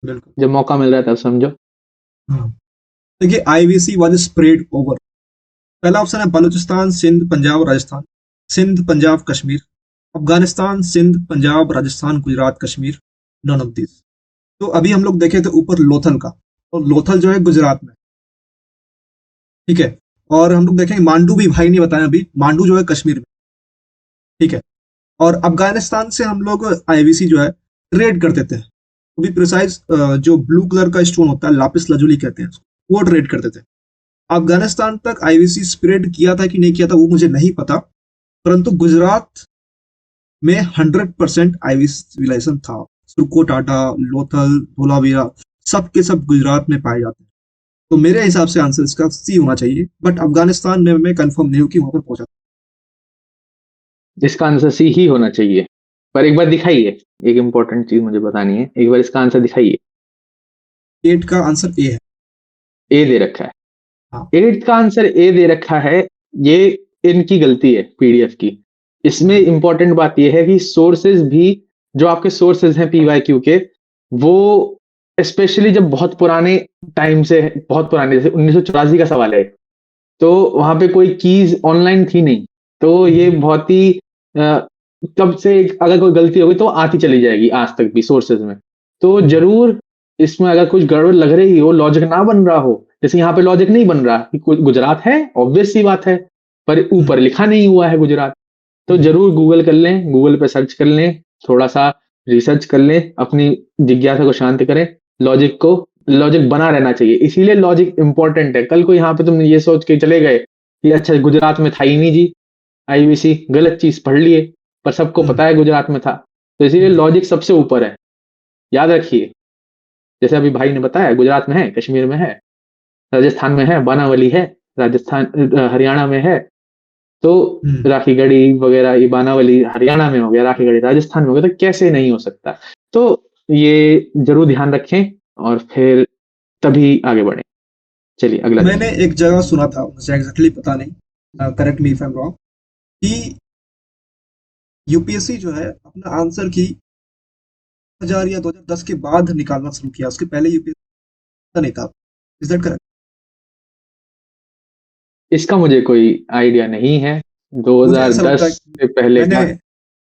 बिल्कुल। जब मौका मिल रहा है तब समझो। हाँ, देखिए आईवीसी वाज स्प्रेड ओवर। पहला ऑप्शन है Baluchistan, Sindh, Punjab, Rajasthan. Sindh, Punjab, Kashmir. Afghanistan, Sindh, Punjab, Rajasthan, Gujarat, Kashmir, none of this. तो अभी हम लोग देखे थे ऊपर लोथल का, और लोथल जो है गुजरात में। ठीक है। और हम लोग देखेंगे मांडू भी, भाई नहीं बताया अभी, मांडू जो है कश्मीर में। ठीक है। और अफगानिस्तान से हम लोग आईवीसी जो है ट्रेड करते थे, तो भी प्रिसाइज जो ब्लू कलर का स्टोन होता है, लापिस लजुली कहते हैं उसको, वो ट्रेड करते थे। अफगानिस्तान तक आईवीसी स्प्रेड किया था कि नहीं किया था वो मुझे नहीं पता, परंतु गुजरात में 100% आईवी सिविलाइजेशन था। सुरको टाटा, लोथल, धोलावीरा, सब के सब गुजरात में पाए जाते हैं। तो मेरे हिसाब से आंसर इसका सी होना चाहिए, बट अफगानिस्तान में मैं कंफर्म नहीं हूँ कि वहां पर पहुंचा। इसका आंसर सी ही होना चाहिए। पर एक बार दिखाइए, एक इंपॉर्टेंट चीज मुझे बतानी है, एक बार इसका आंसर दिखाइए। 8 का आंसर ए है। ए दे रखा है, हाँ। 8 का आंसर ए दे रखा है। ये इनकी गलती है पीडीएफ की। इसमें हम्म, इंपॉर्टेंट बात यह है कि सोर्सेज भी, जो आपके सोर्सेज हैं पीवाईक्यू के, वो स्पेशली जब बहुत पुराने टाइम से, बहुत पुराने, जैसे 1984 का सवाल है, तो वहां पे कोई कीज ऑनलाइन थी नहीं, तो ये हम्म, बहुत ही तब से अगर कोई गलती होगी तो आती चली जाएगी आज तक भी सोर्सेज में। तो हम्म, जरूर इसमें अगर कुछ गड़बड़ लग रही हो, लॉजिक ना बन रहा हो, जैसे यहाँ पे लॉजिक नहीं बन रहा कि गुजरात है, ऑब्वियस सी बात है, पर ऊपर हम्म, लिखा नहीं हुआ है गुजरात। तो हम्म, जरूर गूगल कर लें, गूगल पे सर्च कर लें, थोड़ा सा रिसर्च कर लें, अपनी जिज्ञासा को शांत करें। लॉजिक को, लॉजिक बना रहना चाहिए, इसीलिए लॉजिक इंपॉर्टेंट है। कल को यहाँ पे तुम ये सोच के चले गए कि अच्छा गुजरात में था ही नहीं जी, आईबीसी, गलत चीज पढ़ लिए, पर सबको हम्म, पता है गुजरात में था। तो इसीलिए हम्म, लॉजिक सबसे ऊपर है, याद रखिए। जैसे अभी भाई ने बताया, गुजरात में है, कश्मीर में है, राजस्थान में है, बानावली है, राजस्थान हरियाणा में है, तो हम्म। राखी गढ़ी वगैरह, ये बानावली हरियाणा में हो गया, राखी गढ़ी राजस्थान में हो गया, तो कैसे नहीं हो सकता। तो ये जरूर ध्यान रखें और फिर तभी आगे बढ़े। चलिए अगला मैंने देखिए। एक जगह सुना था, मुझे एग्जैक्टली पता नहीं, correct me if I am wrong, कि यूपीएससी जो है अपना आंसर की 2000 या 2010 के बाद निकालना शुरू किया, उसके पहले यूपीएससी नहीं था। Is that correct? इसका मुझे कोई आइडिया नहीं है, मुझे ऐसा लगता 2010 है से पहले मैंने का।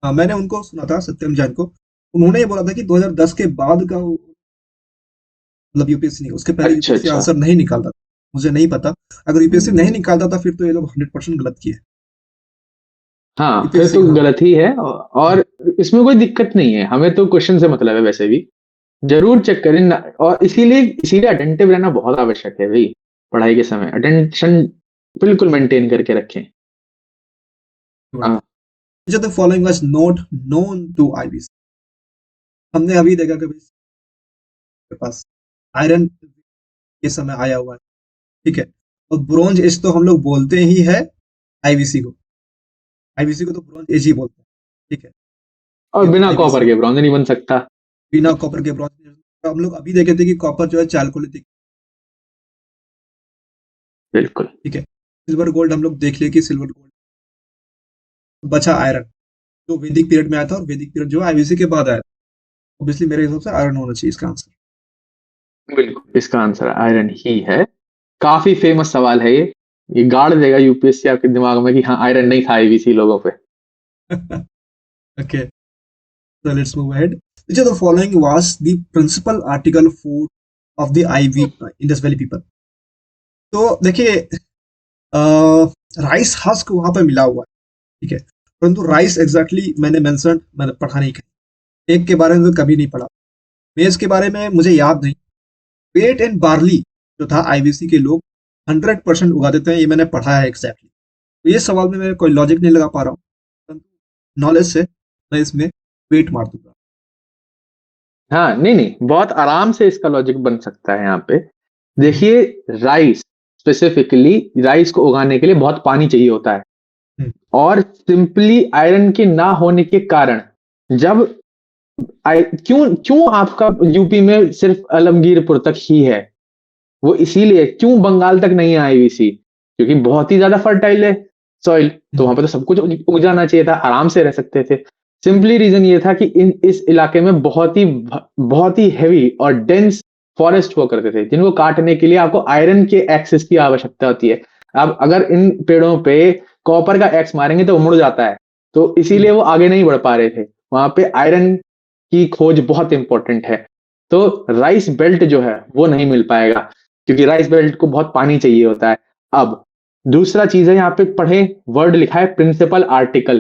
हाँ, मैंने उनको सुना था, सत्यम जैन को। उन्होंने ये बोला था कि 2010 के बाद का मतलब यूपीएससी नहीं, उसके पहले अच्छा यूपीएससी अच्छा। आंसर नहीं निकालता था। मुझे नहीं पता, अगर यूपीएससी नहीं हम्म, निकालता था फिर तो ये लोग 100% गलत किए। हाँ फिर यूपीएससी, तो हाँ। गलत ही है। हम्म, और इसमें कोई दिक्कत नहीं है, हमें तो क्वेश्चन से मतलब है वैसे भी। जरूर चेक करें और इसीलिए इसीलिए अटेंटिव रहना बहुत आवश्यक है भाई। पढ़ाई के समय अटेंशन बिल्कुल मेंटेन करके रखें। हाँ। The following was not known to IBC. हमने अभी देखा कभी के पास आयरन के समय आया हुआ है, ठीक है। और ब्रॉन्ज एज तो हम लोग बोलते ही है आईबीसी को। आईबीसी को तो ब्रॉन्ज एज ही बोलते हैं, ठीक है। और ये तो बिना कॉपर आईबीसी के ब्रॉन्ज नहीं बन सकता। बिना कॉपर के ब्रॉन्ज। हम लोग अभी देखे थे कि कॉपर जो है चालकोलिथिक, बिल्कुल। ठीक है। सिल्वर गोल्ड हम लोग देख लिए कि सिल्वर गोल्ड बचा आयरन, जो वैदिक पीरियड में आया था, और वैदिक पीरियड जो आईबीसी के बाद आया था। ऑब्वियसली मेरे हिसाब से आयरन होना चाहिए इसका आंसर। बिल्कुल इसका आंसर आयरन ही है। काफी फेमस सवाल है ये गाड़ देगा यूपीएससी आपके दिमाग में कि हाँ आयरन नहीं था आईबीसी लोगों पे। Okay, so let's move ahead. Which of the following was the principal article food of the IV Indus Valley people? तो देखिए, राइस हस्क वहां पे मिला हुआ है, ठीक है। परंतु राइस एग्जैक्टली मैंने पढ़ा नहीं कहीं। एक के बारे में तो कभी नहीं पढ़ा। मेज के बारे में मुझे याद नहीं। वेट एंड बार्ली जो था, आईबीसी के लोग 100% उगा देते हैं, ये मैंने पढ़ा है एग्जैक्टली। तो ये सवाल में मैं कोई लॉजिक नहीं लगा पा रहा हूँ, परंतु नॉलेज से मैं इसमें वेट मार दूंगा। हाँ नहीं नहीं, बहुत आराम से इसका लॉजिक बन सकता है यहाँ पे। हम्म, देखिए, राइस, स्पेसिफिकली राइस को उगाने के लिए बहुत पानी चाहिए होता है, हम्म, और सिंपली आयरन के ना होने के कारण, जब क्यों क्यों आपका यूपी में सिर्फ आलमगीरपुर तक ही है, वो इसीलिए क्यों बंगाल तक नहीं है आईवीसी, क्योंकि बहुत ही ज्यादा फर्टाइल है सॉइल, तो वहां हम्म, पर तो सब कुछ उग जाना चाहिए था, आराम से रह सकते थे। सिंपली रीजन ये था कि इस इलाके में बहुत ही हैवी और डेंस फॉरेस्ट हुआ करते थे, जिनको काटने के लिए आपको आयरन के एक्सेस की आवश्यकता होती है। अब अगर इन पेड़ों पे कॉपर का एक्स मारेंगे तो वो मुड़ जाता है, तो इसीलिए हम्म, वो आगे नहीं बढ़ पा रहे थे। वहां पे आयरन की खोज बहुत इंपॉर्टेंट है। तो राइस बेल्ट जो है वो नहीं मिल पाएगा, क्योंकि राइस बेल्ट को बहुत पानी चाहिए होता है। अब दूसरा चीज है, यहाँ पे पढ़े, वर्ड लिखा है प्रिंसिपल आर्टिकल,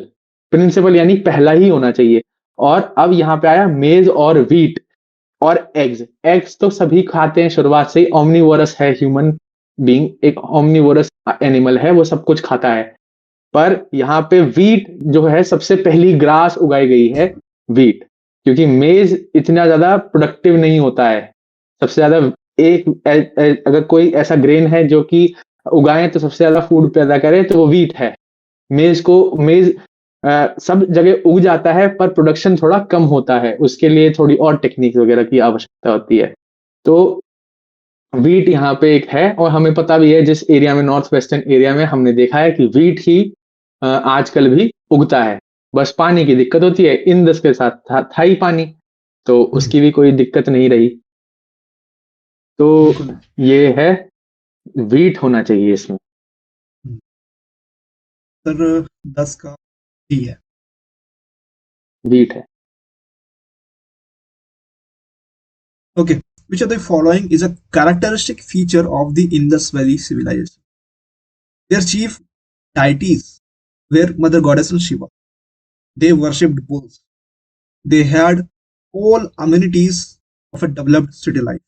प्रिंसिपल यानी पहला ही होना चाहिए। और अब यहाँ पे आया मेज और व्हीट और एग्स। एग्स तो सभी खाते हैं शुरुआत से ही, ओमनीवोरस है ह्यूमन बीइंग, एक ओमनीवोरस एनिमल है, वो सब कुछ खाता है। पर यहाँ पे वीट जो है, सबसे पहली ग्रास उगाई गई है वीट, क्योंकि मेज इतना ज्यादा प्रोडक्टिव नहीं होता है। सबसे ज्यादा अगर कोई ऐसा ग्रेन है जो कि उगाए तो सबसे ज्यादा फूड पैदा करे, तो वो वीट है। मेज सब जगह उग जाता है पर प्रोडक्शन थोड़ा कम होता है, उसके लिए थोड़ी और टेक्निक वगैरह की आवश्यकता होती है। तो व्हीट यहाँ पे एक है और हमें पता भी है जिस एरिया में नॉर्थ वेस्टर्न एरिया में हमने देखा है कि व्हीट ही आजकल भी उगता है। बस पानी की दिक्कत होती है, इंदस के साथ था ही पानी, तो हम्म, उसकी भी कोई दिक्कत नहीं रही। तो बिल्कुल। ये है, व्हीट होना चाहिए इसमें। हम्म, सर 10 का डी है। व्हीट है। Okay, which of the following is a characteristic feature of the Indus Valley civilization? Their chief deities were Mother Goddess and Shiva. They worshipped bulls. They had all amenities of a developed city life.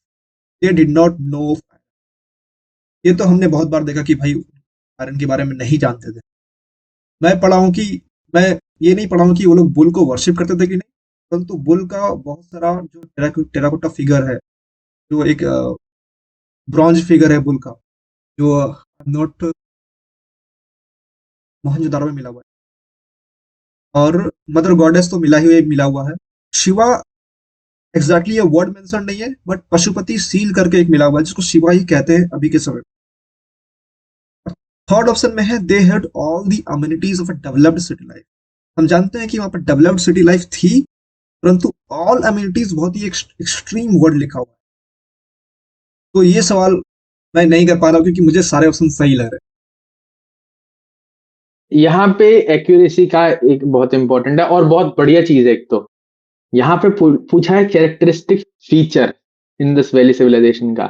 They did not know. ये तो हमने बहुत बार देखा कि भाई iron के बारे में नहीं जानते थे। मैं पढ़ा हूँ कि मैं ये नहीं पढ़ा हूँ कि वो लोग बुल को वर्शिप करते थे कि नहीं, परंतु बुल का बहुत सारा जो टेराकोटा फिगर है, जो एक ब्रॉन्ज फिगर है बुल का, जो नॉट मोहनजोदारो में मिला हुआ है, और मदर गॉडेस तो मिला हुआ है। शिवा एग्जैक्टली ये वर्ड मेंशन नहीं है, बट पशुपति सील करके एक मिला हुआ है जिसको शिवा ही कहते हैं अभी के समय में। थर्ड ऑप्शन में है they had all the amenities of a developed city life. हम जानते हैं कि वहां पर डेवलप्ड सिटी लाइफ थी, परंतु ऑल अम्यूनिटीज बहुत ही एक्सट्रीम वर्ड लिखा हुआ है। तो ये सवाल मैं नहीं कर पा रहा हूँ क्योंकि मुझे सारे ऑप्शन सही लग रहे यहाँ पे एक्यूरेसी का एक बहुत इंपॉर्टेंट है और बहुत बढ़िया चीज है। एक तो यहाँ पे पूछा है characteristic feature in this valley civilisation का।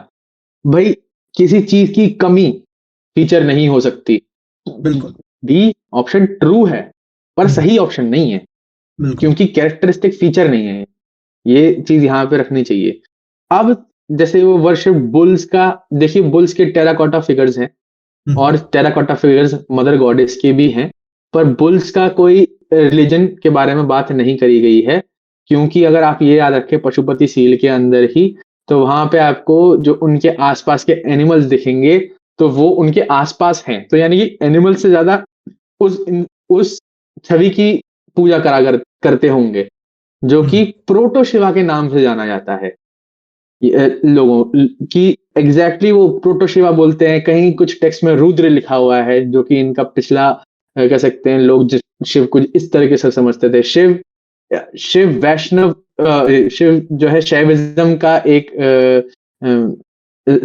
भाई किसी चीज की कमी फीचर नहीं हो सकती। हैं। बिल्कुल। डी ऑप्शन ट्रू है पर हम्म, सही ऑप्शन नहीं है, बिल्कुल। क्योंकि कैरेक्टरिस्टिक फीचर नहीं है। ये चीज यहाँ पे रखनी चाहिए। अब जैसे वो वर्शिप बुल्स का, देखिए बुल्स के टेराकोटा फिगर्स हैं हम्म, और टेराकोटा फिगर्स मदर गॉडेस के भी हैं, पर बुल्स का कोई रिलीजन के बारे में बात नहीं करी गई है। क्योंकि अगर आप ये याद रखें पशुपति सील के अंदर ही, तो वहां पे आपको जो उनके आसपास के एनिमल्स दिखेंगे तो वो उनके आसपास हैं, तो यानी कि एनिमल से ज्यादा उस छवि की पूजा करते होंगे, जो कि हम्म, प्रोटो शिवा के नाम से जाना जाता है। लोगों की एग्जैक्टली वो प्रोटो शिवा बोलते हैं, कहीं कुछ टेक्स्ट में रुद्र लिखा हुआ है, जो कि इनका पिछला कह सकते हैं लोग शिव को इस तरीके से समझते थे। शिव शिव वैष्णव शिव जो है शैविज्म का एक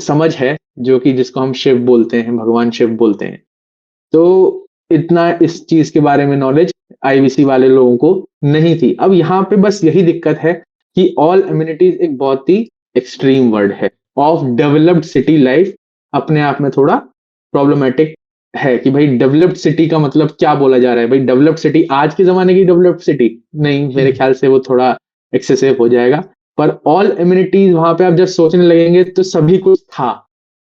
समझ है, जो कि जिसको हम शिव बोलते हैं, भगवान शिव बोलते हैं। तो इतना इस चीज के बारे में नॉलेज आईवीसी वाले लोगों को नहीं थी। अब यहाँ पे बस यही दिक्कत है कि ऑल एम्यूनिटीज एक बहुत ही एक्सट्रीम वर्ड है। ऑफ डेवलप्ड सिटी लाइफ अपने आप में थोड़ा प्रॉब्लमेटिक है कि भाई डेवलप्ड सिटी का मतलब क्या बोला जा रहा है। भाई डेवलप्ड सिटी आज के जमाने की डेवलप्ड सिटी नहीं, मेरे हम्म, ख्याल से वो थोड़ा एक्सेसिव हो जाएगा। पर ऑल एम्यूनिटीज वहां पे आप जब सोचने लगेंगे तो सभी कुछ था।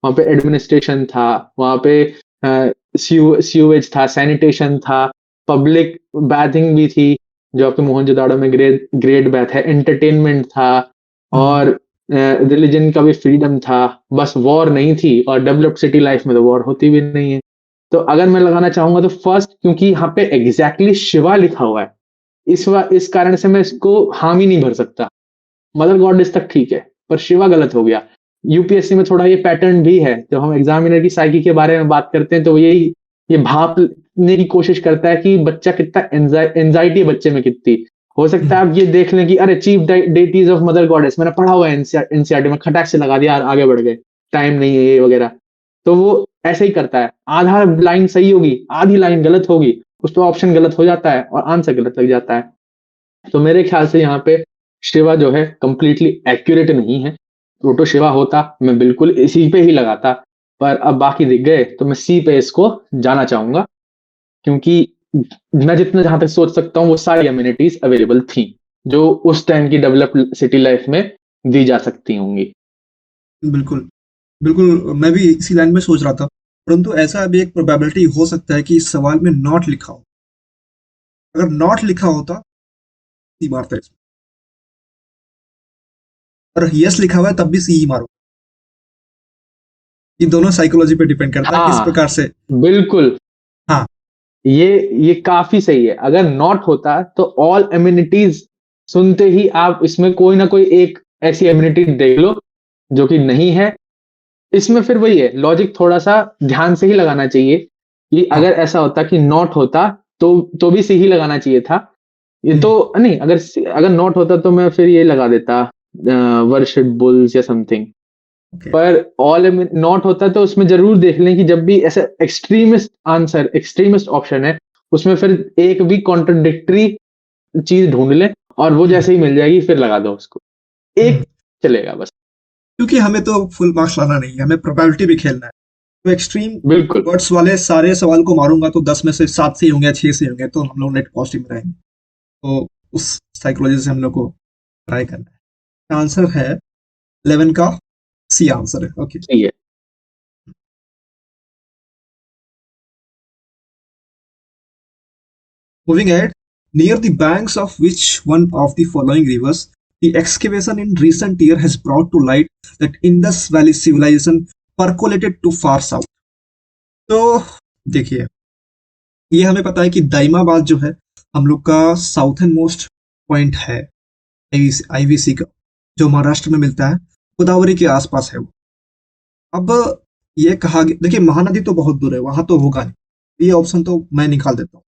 वहां पे एडमिनिस्ट्रेशन था, वहां पे सीवेज था, सैनिटेशन था, पब्लिक बैथिंग भी थी जो आपके मोहनजोदाड़ो में ग्रेट बैथ है, एंटरटेनमेंट था, हम्म, और रिलीजन का भी फ्रीडम था। बस वॉर नहीं थी, और डेवलप्ड सिटी लाइफ में तो वॉर होती भी नहीं है। तो अगर मैं लगाना चाहूंगा तो फर्स्ट, क्योंकि यहाँ पे एग्जैक्टली शिवा लिखा हुआ है, इस कारण से मैं इसको हामी नहीं भर सकता। मदर गॉडेस तक ठीक है, पर शिवा गलत हो गया। यूपीएससी में थोड़ा ये पैटर्न भी है, जब हम एग्जामिनर की साइकी के बारे में बात करते हैं तो यही ये भापने की कोशिश करता है कि बच्चा कितना एंजाइटी है बच्चे में कितनी। हो सकता है आप ये देख लें कि अरे chief deities of mother goddess मैंने पढ़ा हुआ है एनसीईआरटी में, खटाक से लगा दिया यार, आगे बढ़ गए, टाइम नहीं है ये वगैरह। तो वो ऐसे ही करता है, आधा लाइन सही होगी आधी लाइन गलत होगी, उस पर ऑप्शन गलत हो जाता है और आंसर गलत लग जाता है। तो मेरे ख्याल से यहाँ पे शिवा जो है कंप्लीटली एक्यूरेट नहीं है। प्रोटो शिवा होता मैं बिल्कुल इसी पे ही लगाता, पर अब बाकी दिख गए तो मैं सी पे इसको जाना चाहूंगा, क्योंकि मैं जितना जहां तक सोच सकता हूँ वो सारी अम्यूनिटीज अवेलेबल थी जो उस टाइम की डेवलप्ड सिटी लाइफ में दी जा सकती होंगी। बिल्कुल। बिल्कुल, मैं भी इसी लाइन में सोच रहा था, परंतु ऐसा भी एक प्रोबेबिलिटी हो सकता है कि इस सवाल में नॉट लिखा हो। अगर नॉट लिखा होता सी मारता इसमें, और यस लिखा हुआ है तब भी सी ही मारो। ये दोनों साइकोलॉजी पे डिपेंड करता है किस हाँ प्रकार से। बिल्कुल। हाँ, ये काफी सही है। अगर नॉट होता तो ऑल एम्यूनिटीज सुनते ही आप इसमें कोई ना कोई एक ऐसी एम्यूनिटी देख लो जो कि नहीं है। इसमें फिर वही है, लॉजिक थोड़ा सा ध्यान से ही लगाना चाहिए कि हाँ। अगर ऐसा होता कि नॉट होता तो भी सी ही लगाना चाहिए था। ये तो नहीं, अगर नॉट होता तो मैं फिर ये लगा देता वर्शिप बुल्स या समथिंग। ओके। पर ऑल नॉट होता तो उसमें जरूर देख लें कि जब भी ऐसे एक्सट्रीमिस्ट ऑप्शन है उसमें फिर एक भी कॉन्ट्रडिक्टरी चीज ढूंढ लें और वो जैसे ही मिल जाएगी फिर लगा दो उसको, एक चलेगा बस। क्योंकि हमें तो फुल मार्क्स लाना नहीं है, हमें प्रोबेबिलिटी भी खेलना है। तो एक्सट्रीम बिल्कुल वर्ड्स वाले सारे सवाल को मारूंगा तो 10 में से 7 सही होंगे या 6 सही होंगे, तो हम लोग नेट पॉजिटिव में रहेंगे। तो उस साइकोलॉजी से हम लोग को ट्राई करना है। आंसर है 11 का सी आंसर है। ओके। सही है। Moving ahead, near the banks of which one of the following rivers, the excavation in recent year has brought to light that Indus Valley civilization percolated to far south. तो देखिए, ये हमें पता है कि दाइमाबाद जो है हम लोग का साउथर्न मोस्ट पॉइंट है आईवीसी का, जो महाराष्ट्र में मिलता है, गोदावरी के आसपास है वो। अब ये कहा गया, देखिए महानदी तो बहुत दूर है, वहां तो होगा नहीं, ये ऑप्शन तो मैं निकाल देता हूँ।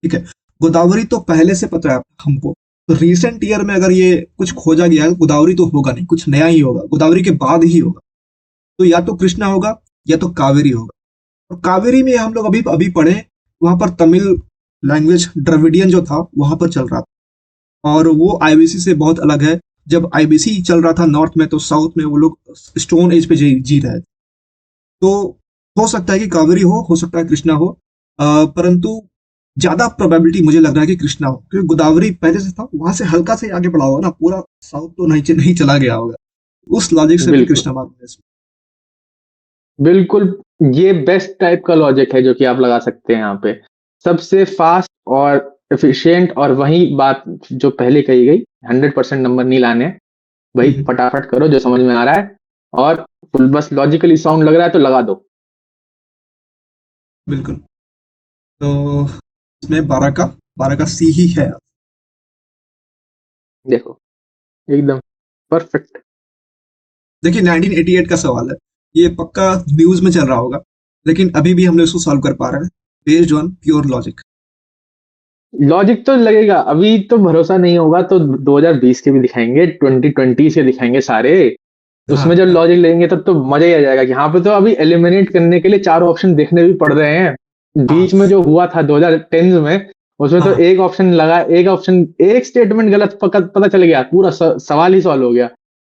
ठीक है, गोदावरी तो पहले से पता है हमको। तो रिसेंट ईयर में अगर ये कुछ खोजा गया है, गोदावरी तो होगा नहीं, कुछ नया ही होगा, गोदावरी के बाद ही होगा। तो या तो कृष्णा होगा या तो कावेरी होगा। और कावेरी में हम लोग अभी अभी पढ़े, वहां पर तमिल लैंग्वेज द्रविडियन जो था वहां पर चल रहा था, और वो आईबीसी से बहुत अलग है। जब आईबीसी चल रहा था नॉर्थ में, तो साउथ में वो लोग स्टोन एज पे जी रहे थे। तो हो सकता है कि कावेरी हो सकता है कृष्णा हो, परंतु ज्यादा प्रोबेबिलिटी मुझे लग रहा है कि कृष्णा हो, क्योंकि गोदावरी पहले से था, वहां से हल्का से आगे बढ़ा होगा ना, पूरा साउथ तो नहीं चला गया होगा। उस लॉजिक से मैं बिल्कुल कृष्णा मारूंगा इसमें। बिल्कुल, ये बेस्ट टाइप का लॉजिक है जो कि आप लगा सकते हैं यहाँ पे। सबसे फास्ट और एफिशिएंट, और वही बात जो पहले कही गई, 100% नंबर नहीं लाने हैं भाई, हम्म, फटाफट करो जो समझ में आ रहा है। और बस लॉजिकली साउंड लग रहा है तो लगा दो। बिल्कुल। तो इसमें 12 का सी ही है। देखो एकदम परफेक्ट। देखिए 1988 का सवाल है, ये पक्का न्यूज में चल रहा होगा, लेकिन अभी भी हम लोग इसको सॉल्व कर पा रहे हैं based on pure logic. Logic तो लगेगा, अभी तो भरोसा नहीं होगा तो 2020 के भी दिखाएंगे, 2020 के दिखाएंगे सारे। हाँ उसमें जब हाँ लॉजिक लेंगे तब तो मजा ही आ जाएगा कि यहाँ पे तो अभी एलिमिनेट करने के लिए चारों ऑप्शन देखने भी पड़ रहे हैं। हाँ बीच में जो हुआ था 2010 में, उसमें तो हाँ। एक ऑप्शन लगा, एक स्टेटमेंट गलत पता चल गया, पूरा सवाल ही सॉल्व हो गया।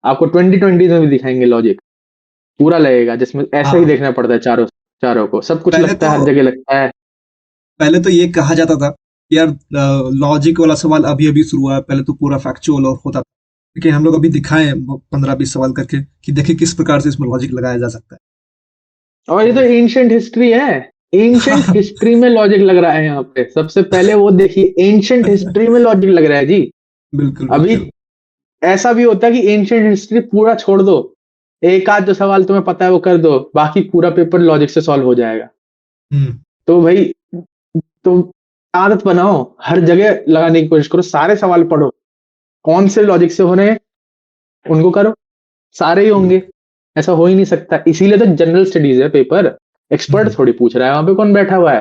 आपको 2020 में भी दिखाएंगे लॉजिक, पूरा लगेगा जिसमें ऐसे ही हाँ। देखना पड़ता है चारों चारों को, सब कुछ पहले लगता तो है, हर जगह लगता है। पहले तो ये कहा जाता था कि यार लॉजिक वाला सवाल अभी अभी शुरू हुआ है, पहले तो पूरा फैक्चुअल और होता था। लेकिन हम लोग अभी दिखाएं 15-20 सवाल करके कि देखिए किस प्रकार से इसमें लॉजिक लगाया जा सकता है। और ये तो तो एंशिएंट हिस्ट्री है, एंशिएंट हिस्ट्री में लॉजिक लग रहा है यहाँ पे। सबसे पहले वो देखिए, एंशिएंट हिस्ट्री में लॉजिक लग रहा है जी। बिल्कुल अभी बिल्कुल। ऐसा भी होता है कि एंशिएंट हिस्ट्री पूरा छोड़ दो, एक आध जो सवाल तुम्हें पता है वो कर दो, बाकी पूरा पेपर लॉजिक से सॉल्व हो जाएगा। हम्म। तो भाई तुम आदत बनाओ, हर जगह लगाने की कोशिश करो, सारे सवाल पढ़ो, कौन से लॉजिक से हो रहे हैं उनको करो, सारे ही बिल्कुल होंगे। ऐसा हो ही नहीं सकता, इसीलिए तो जनरल स्टडीज है पेपर, एक्सपर्ट थोड़ी पूछ रहा है वहां पे कौन बैठा हुआ है।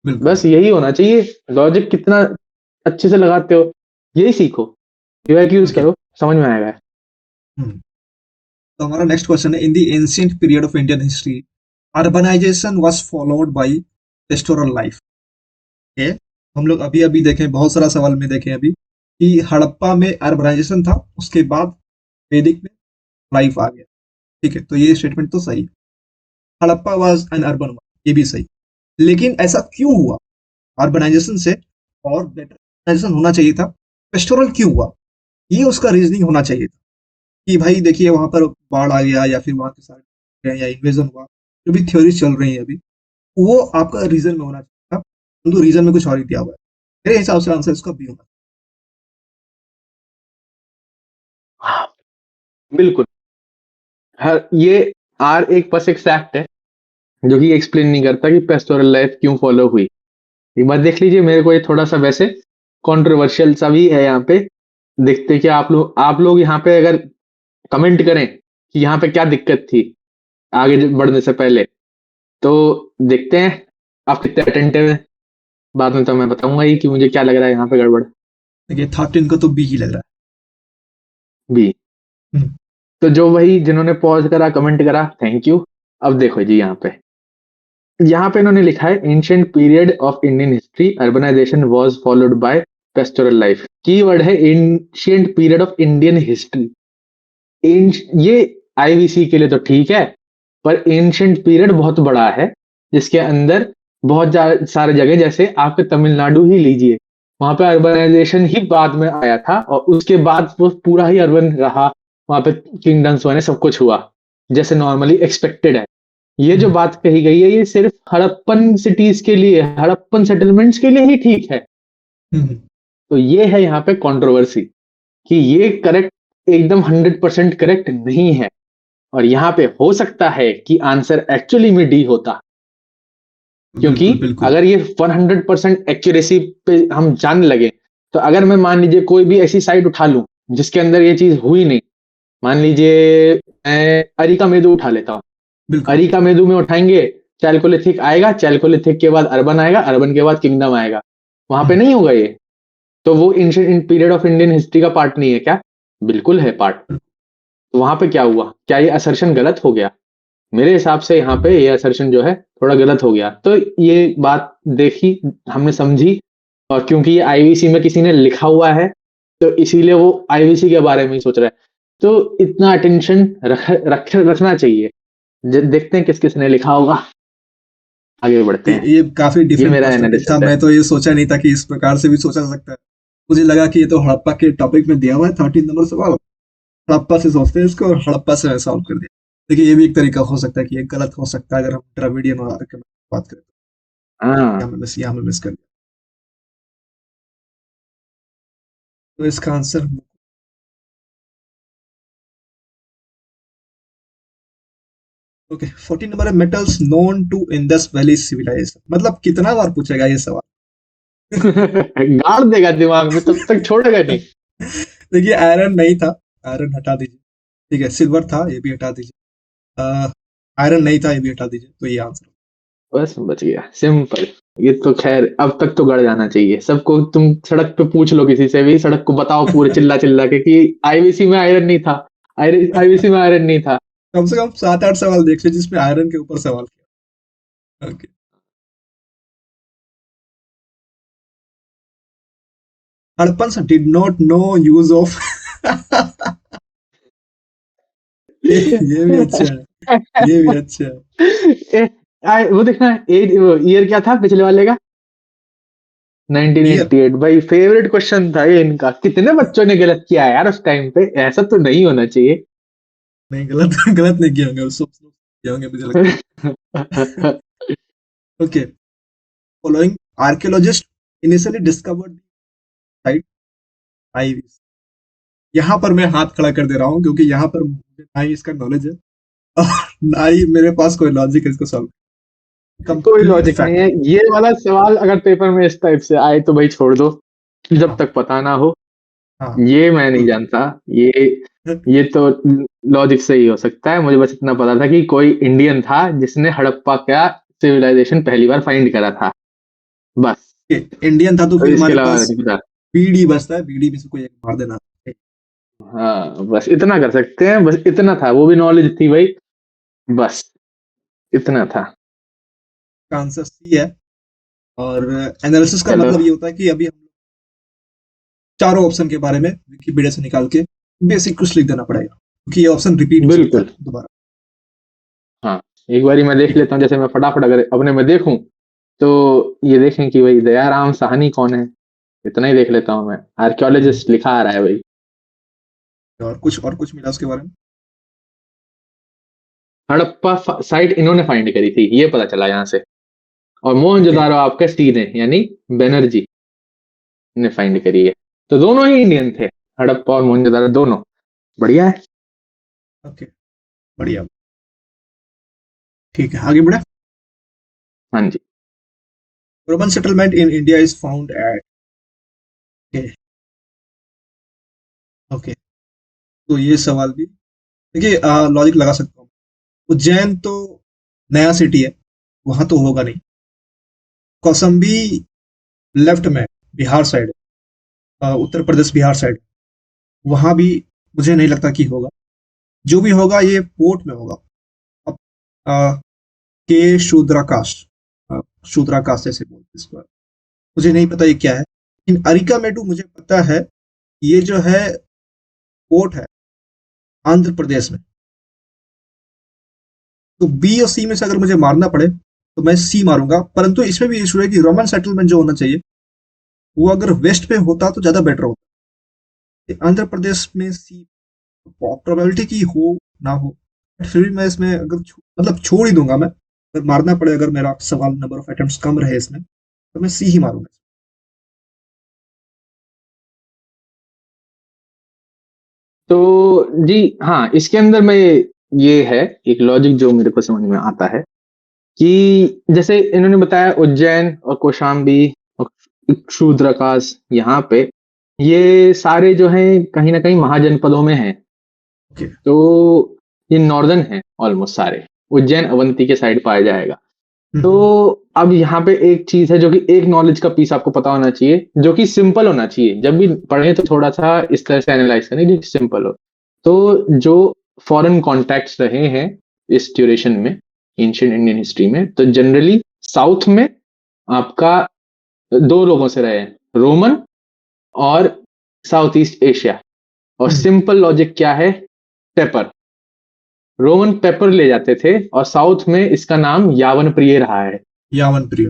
बिल्कुल। बस यही होना चाहिए, लॉजिक कितना अच्छे से लगाते हो यही सीखो, यूज ओके। करो, समझ में आएगा। तो हमारा नेक्स्ट क्वेश्चन है, in the ancient period of Indian history urbanisation was followed by pastoral life. Okay, हम लोग अभी अभी देखें, बहुत सारा सवाल में देखें अभी कि हड़प्पा में अर्बनाइजेशन था, उसके बाद वैदिक में लाइफ आ गया। ठीक है, तो ये स्टेटमेंट तो सही। हड़प्पा वाज एन अर्बन, ये भी सही। लेकिन ऐसा क्यों हुआ अर्बनाइजेशन से, और बेटर अर्बनाइजेशन होना चाहिए था, पेस्टोरल क्यों हुआ? ये उसका रीजनिंग होना चाहिए था कि भाई देखिए वहां पर बाढ़ आ गया, या फिर वहां के साथ या इन्वेजन हुआ, जो भी थ्योरी चल रही है अभी, वो आपका रीजन में होना चाहिए था, परंतु रीजन में कुछ और ही दिया हुआ है। मेरे हिसाब से आंसर इसका बी होगा। हाँ, बिल्कुल। हर ये आर एक बस एक फैक्ट है जो कि एक्सप्लेन नहीं करता कि पेस्टोरल लाइफ क्यों फॉलो हुई। एक बार देख लीजिए, मेरे को ये थोड़ा सा वैसे कंट्रोवर्शियल सा भी है यहाँ पे। देखते हैं कि आप लोग यहाँ पे अगर कमेंट करें कि यहाँ पे क्या दिक्कत थी आगे बढ़ने से पहले, तो देखते हैं आप कितने अटेंटिव हैं। बाद में तो मैं बताऊंगा ही कि मुझे क्या लग रहा है यहाँ पे गड़बड़। देखिए 13 को तो बी ही लग रहा भी है। तो जो वही जिन्होंने पॉज करा, कमेंट करा, थैंक यू। अब देखो जी, यहाँ पे इन्होंने लिखा है ancient period of Indian history urbanisation was followed by pastoral life. Keyword है ancient period of Indian history. ये आईवीसी के लिए तो ठीक है, पर एंशिएंट पीरियड बहुत बड़ा है, जिसके अंदर बहुत सारे जगह, जैसे आपके तमिलनाडु ही लीजिए, वहां पे अर्बनाइजेशन ही बाद में आया था और उसके बाद वो पूरा ही अर्बन रहा। वहां पे किंगडम्स बने, सब कुछ हुआ जैसे नॉर्मली एक्सपेक्टेड है। ये जो हम्म, बात कही गई है, ये सिर्फ हड़प्पन सिटीज के लिए, हड़प्पन सेटलमेंट्स के लिए ही ठीक है। हम्म, तो ये है यहाँ पे कंट्रोवर्सी कि ये करेक्ट, एकदम 100% करेक्ट नहीं है। और यहाँ पे हो सकता है कि आंसर एक्चुअली में डी होता, क्योंकि बिल्कुल बिल्कुल। अगर ये 100% एक्यूरेसी पे हम जानने लगे, तो अगर मैं मान लीजिए कोई भी ऐसी साइट उठा लूं जिसके अंदर ये चीज हुई नहीं, मान लीजिए मैं अरिका मेदू उठा लेता हूँ। बिल्कुल। अरिका मेदू में उठाएंगे, चैल्कोलिथिक आएगा, चैल्कोलिथिक के बाद अर्बन आएगा, अर्बन के बाद किंगडम आएगा। वहां पे हम्म, नहीं होगा ये, तो वो ancient period of Indian history का पार्ट नहीं है क्या? बिल्कुल है पार्ट। तो वहां पे क्या हुआ, क्या ये असर्शन गलत हो गया? मेरे हिसाब से यहाँ पे ये असर्शन जो है थोड़ा गलत हो गया। तो ये बात देखी, हमने समझी, और क्योंकि ये आईवीसी में किसी ने लिखा हुआ है, तो इसीलिए वो आईवीसी के बारे में ही सोच रहा है। तो इतना अटेंशन रखना चाहिए। देखते हैं किस किस ने लिखा होगा, आगे बढ़ते हैं। ये काफी ये डिफरेंट मेरा पर्सपेक्टिव था, एनालिसिस है। मैं तो ये सोचा नहीं था कि इस प्रकार से भी सोचा जा सकता है। मुझे लगा कि ये तो हड़प्पा के टॉपिक में दिया हुआ है 13 नंबर सवाल, हड़प्पा से सोचते हैं इसको और हड़प्पा से सॉल्व कर दिया। देखिए ये भी एक तरीका हो सकता है कि ये गलत हो सकता है, अगर हम द्रविडियन और आर्यन की बात करें तो। हाँ, यहाँ में मिस कर दिया। तो इसका आंसर, ओके, 14 नंबर है, metals known to Indus Valley civilization. मतलब कितना बार पूछेगा ये सवाल। गाड़ देगा दिमाग में, तब तक छोड़ेगा नहीं। देखिए आयरन नहीं था, आयरन हटा दीजिए। ठीक है, सिल्वर था, ये भी हटा दीजिए। आयरन नहीं था, ये भी हटा दीजिए, तो ये आंसर। बस बच गया, सिंपल। ये तो खैर अब तक तो गड़ जाना चाहिए सबको। तुम सड़क पे पूछ लो किसी से भी, सड़क को बताओ पूरे चिल्ला चिल्ला के कि आईवीसी में आयरन नहीं था, आईवीसी में आयरन नहीं था। कम से कम 7-8 सवाल देख लीजिए जिसमें आयरन के ऊपर सवाल किया। Okay, Harappan did not know use of. ये भी अच्छा है, ये भी अच्छा है। वो देखना, ईयर क्या था पिछले वाले का? ईयर 1988। भाई फेवरेट क्वेश्चन था ये इनका। कितने बच्चों ने गलत किया है यार उस टाइम पे, ऐसा तो नहीं होना चाहिए। नहीं, गलत गलत नहीं किए होंगे, सब सब किए होंगे मुझे लगता है। Okay, following archaeologist initially discovered site आई। यहाँ पर मैं हाथ खड़ा कर दे रहा हूँ क्योंकि यहाँ पर मुझे ना ही इसका नॉलेज है और ना ही मेरे पास कोई लॉजिक है इसको सॉल्व। कोई कंप्लीट लॉजिक नहीं फैक्ट। है ये वाला सवाल। अगर पेपर में इस टाइप से आए तो भाई छोड़ दो, जब हाँ तक पता ना हो। हाँ, ये मैं नहीं बिल्कुल। जानता। ये तो लॉजिक से ही हो सकता है। मुझे बस इतना पता था कि कोई इंडियन था जिसने हड़प्पा का सिविलाइजेशन पहली बार फाइंड करा था, बस। इंडियन था तो तो फिर इसके हमारे अलावा पास नहीं पता। बीडी बचता है, बीडी में से कोई एक मार देना। हाँ, बस इतना कर सकते हैं, बस इतना था, वो भी नॉलेज थी भाई, बस इतना था। इसका आंसर सी है। और एनालिसिस का चलो, मतलब ये होता है कि अभी हम चारों ऑप्शन के बारे में विकिपीडिया से निकाल के बेसिक कुछ लिख देना पड़ेगा क्योंकि ये ऑप्शन रिपीट हो सकता है बिल्कुल। दोबारा। हाँ, एक बारी मैं देख ठीक है। लेता हूँ, जैसे मैं फटाफट अगर अपने में देखूं, तो ये देखें कि भाई दयाराम साहनी कौन है। इतना ही देख लेता हूँ मैं। हम्म, आर्कियोलॉजिस्ट लिखा आ रहा है भाई। और कुछ मिला उसके बारे में। हड़प्पा साइट इन्होंने फाइंड करी थी, ये पता चला यहाँ से। और ओके। मोहनजोदारो आपका सी ने, यानी बनर्जी ने फाइंड करी है। तो दोनों ही इंडियन थे, हड़प्पा और मोहनजोदारो दोनों। बढ़िया है। ओके, बढ़िया। ठीक है, आगे बढ़े। हाँ जी। Roman settlement in India is found at, okay, तो ये सवाल भी देखिए, लॉजिक लगा सकता हूँ। उज्जैन तो नया सिटी है, वहां तो होगा नहीं। कौसम्बी लेफ्ट में बिहार साइड, उत्तर प्रदेश बिहार साइड, वहां भी मुझे नहीं लगता कि होगा। जो भी होगा ये पोर्ट में होगा। अब अ, के शूद्राकाश, शूद्राकाश जैसे बोलते हैं इसको, मुझे नहीं पता ये क्या है, लेकिन अरिका मेडू मुझे पता है। ये जो है पोर्ट है आंध्र प्रदेश में। तो बी और सी में से अगर मुझे मारना पड़े तो मैं सी मारूंगा, परंतु इसमें भी इशू है कि रोमन सेटलमेंट जो होना चाहिए वो अगर वेस्ट पे होता तो ज्यादा बेटर होता। आंध्र प्रदेश में सी प्रोबेबिलिटी की हो ना हो, फिर भी मैं इसमें अगर मतलब छोड़ ही दूंगा मैं। अगर मारना पड़े, अगर मेरा सवाल नंबर ऑफ अटेम्प्ट्स कम रहे इसमें, तो मैं सी ही मारूंगा। तो जी हाँ, इसके अंदर मैं ये है एक लॉजिक जो मेरे को समझ में आता है कि जैसे इन्होंने बताया उज्जैन और कौशाम्बी और शूद्रकाश, यहाँ पे ये सारे जो हैं कहीं ना कहीं महाजनपदों में हैं। ओके। तो ये नॉर्दर्न है ऑलमोस्ट सारे, उज्जैन अवंती के साइड पाया जाएगा। तो हम्म। अब यहाँ पे एक चीज है जो कि एक नॉलेज का पीस आपको पता होना चाहिए, जो कि सिंपल होना चाहिए। जब भी पढ़े तो थोड़ा सा इस तरह से एनालाइज करें जो सिंपल हो। तो जो फॉरेन कॉन्टैक्ट्स रहे हैं इस ड्यूरेशन में, एंशियंट इंडियन हिस्ट्री में, तो जनरली साउथ में आपका दो लोगों से रहे हैं, रोमन और साउथ ईस्ट एशिया। और हम्म। सिंपल लॉजिक क्या है, पेपर। रोमन पेपर ले जाते थे और साउथ में इसका नाम यावन प्रिय रहा है। यावन प्रिय।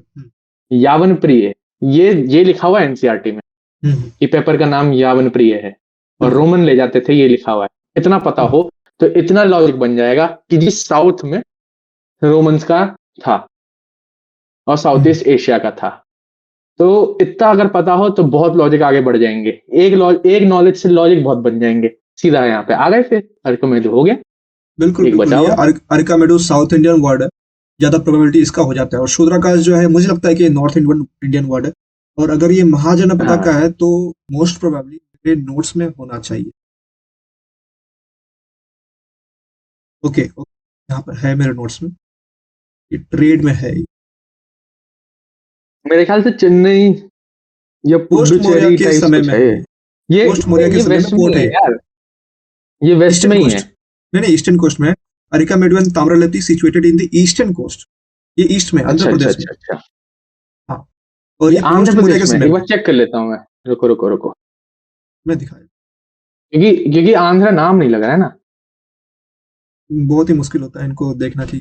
यावन प्रिय, ये लिखा हुआ है एनसीईआरटी में हम्म। कि पेपर का नाम यावन प्रिय है, और बिल्कुल। रोमन ले जाते थे, ये लिखा हुआ है। इतना पता हम्म। हो तो इतना लॉजिक बन जाएगा कि जिस साउथ में रोमन्स का था और साउथ हम्म। ईस्ट एशिया का था। तो इतना अगर पता हो तो बहुत लॉजिक आगे बढ़ जाएंगे। एक नॉलेज से लॉजिक बहुत बन जाएंगे। सीधा यहाँ पे आ गए, फिर अरिथमेटिक हो गया, बिल्कुल एक बिल्कुल, बचा ये हुआ। अरिकामेडो साउथ इंडियन वर्ड है, ज्यादा प्रोबेबिलिटी इसका हो जाता है। और शूद्राकाश जो है मुझे लगता है कि नॉर्थ इंडियन इंडियन वर्ड है। और अगर ये महाजनपदा हाँ, का है तो मोस्ट प्रोबेबली मेरे नोट्स में होना चाहिए। ओके ओके, यहाँ पर है मेरे नोट्स में, ये ट्रेड में है। मेरे ख्याल से चेन्नई या पोस्ट मौर्य पुडुचेरी के टाइप्स समय कुछ में है है ये। ये। ये पोस्ट मौर्य के ये समय में वेस्ट में पोर्ट ही है है ये। यार, ये वेस्ट ईस्टर्न में ही कोस्ट, है। नहीं नहीं, ईस्टर्न कोस्ट में है। Arikamedu Tamralipti situated in the eastern coast, ये ईस्ट में, आंध्र अच्छा अच्छा प्रदेश में। अच्छा अच्छा, हाँ, और ये ये आंध्र पोस्ट मौर्य के प्रदेश में है। समय एक में बार है। चेक कर लेता हूँ मैं, रुको रुको रुको। मैं दिखाया, क्योंकि आंध्र नाम नहीं लग रहा है ना। बहुत ही मुश्किल होता है इनको देखना कि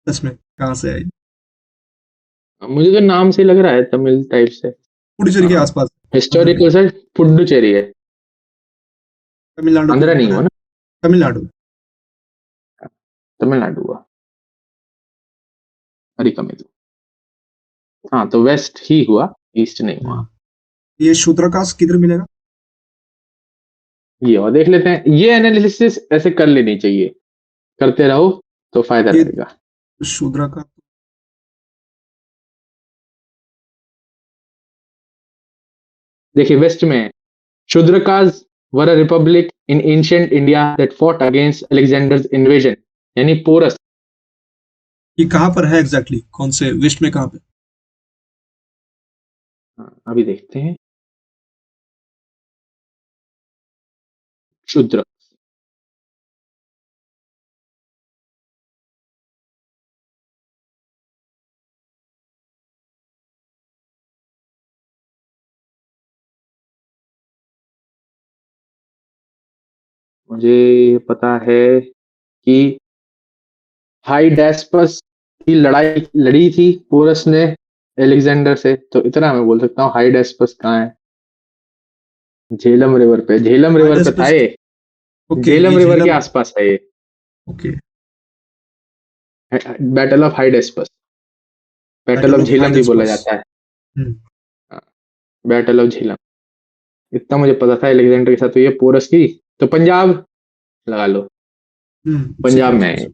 सच में कहाँ से आई। मुझे तो नाम से लग रहा है तमिल टाइप से। पुडुचेरी के हाँ, आसपास, आंध्र हिस्टोरिकल प्रदेश, से पुडुचेरी है, तमिलनाडु के आंध्र नहीं ऊपर है। हुआ ना, तमिलनाडु। तमिलनाडु हुआ अरिकमेदु। हाँ, तो वेस्ट ही हुआ, ईस्ट नहीं हुआ। हम्म। ये शूद्राकाश किधर मिलेगा? ये और देख लेते हैं। ये एनालिसिस ऐसे कर लेनी चाहिए, करते रहो तो फायदा ये रहेगा। शूद्राकाश, देखिए वेस्ट में Kshudrakas were a republic in ancient India that fought against Alexander's invasion, यानी पोरस। ये कहाँ पर है एग्जैक्टली exactly? कौन से वेस्ट में कहाँ पे? अभी देखते हैं। शूद्र, मुझे पता है कि हाइडेस्पस की लड़ाई लड़ी थी पोरस ने एलेक्जेंडर से, तो इतना मैं बोल सकता हूँ। हाइडेस्पस कहाँ है? झेलम रिवर पे, झेलम रिवर पे था हाइडेस्पस, ये। ओके, ये झेलम रिवर के झेलम, आसपास है ये, okay. Battle of Hydaspes, battle battle of of Jhelum भी बोला हाइडेस्पस। जाता है। हम्म। बैटल ऑफ झेलम, इतना मुझे पता था एलेक्जेंडर के साथ। तो ये पोरस की, तो पंजाब लगा लो, हम्म, पंजाब सही में सही है। सही।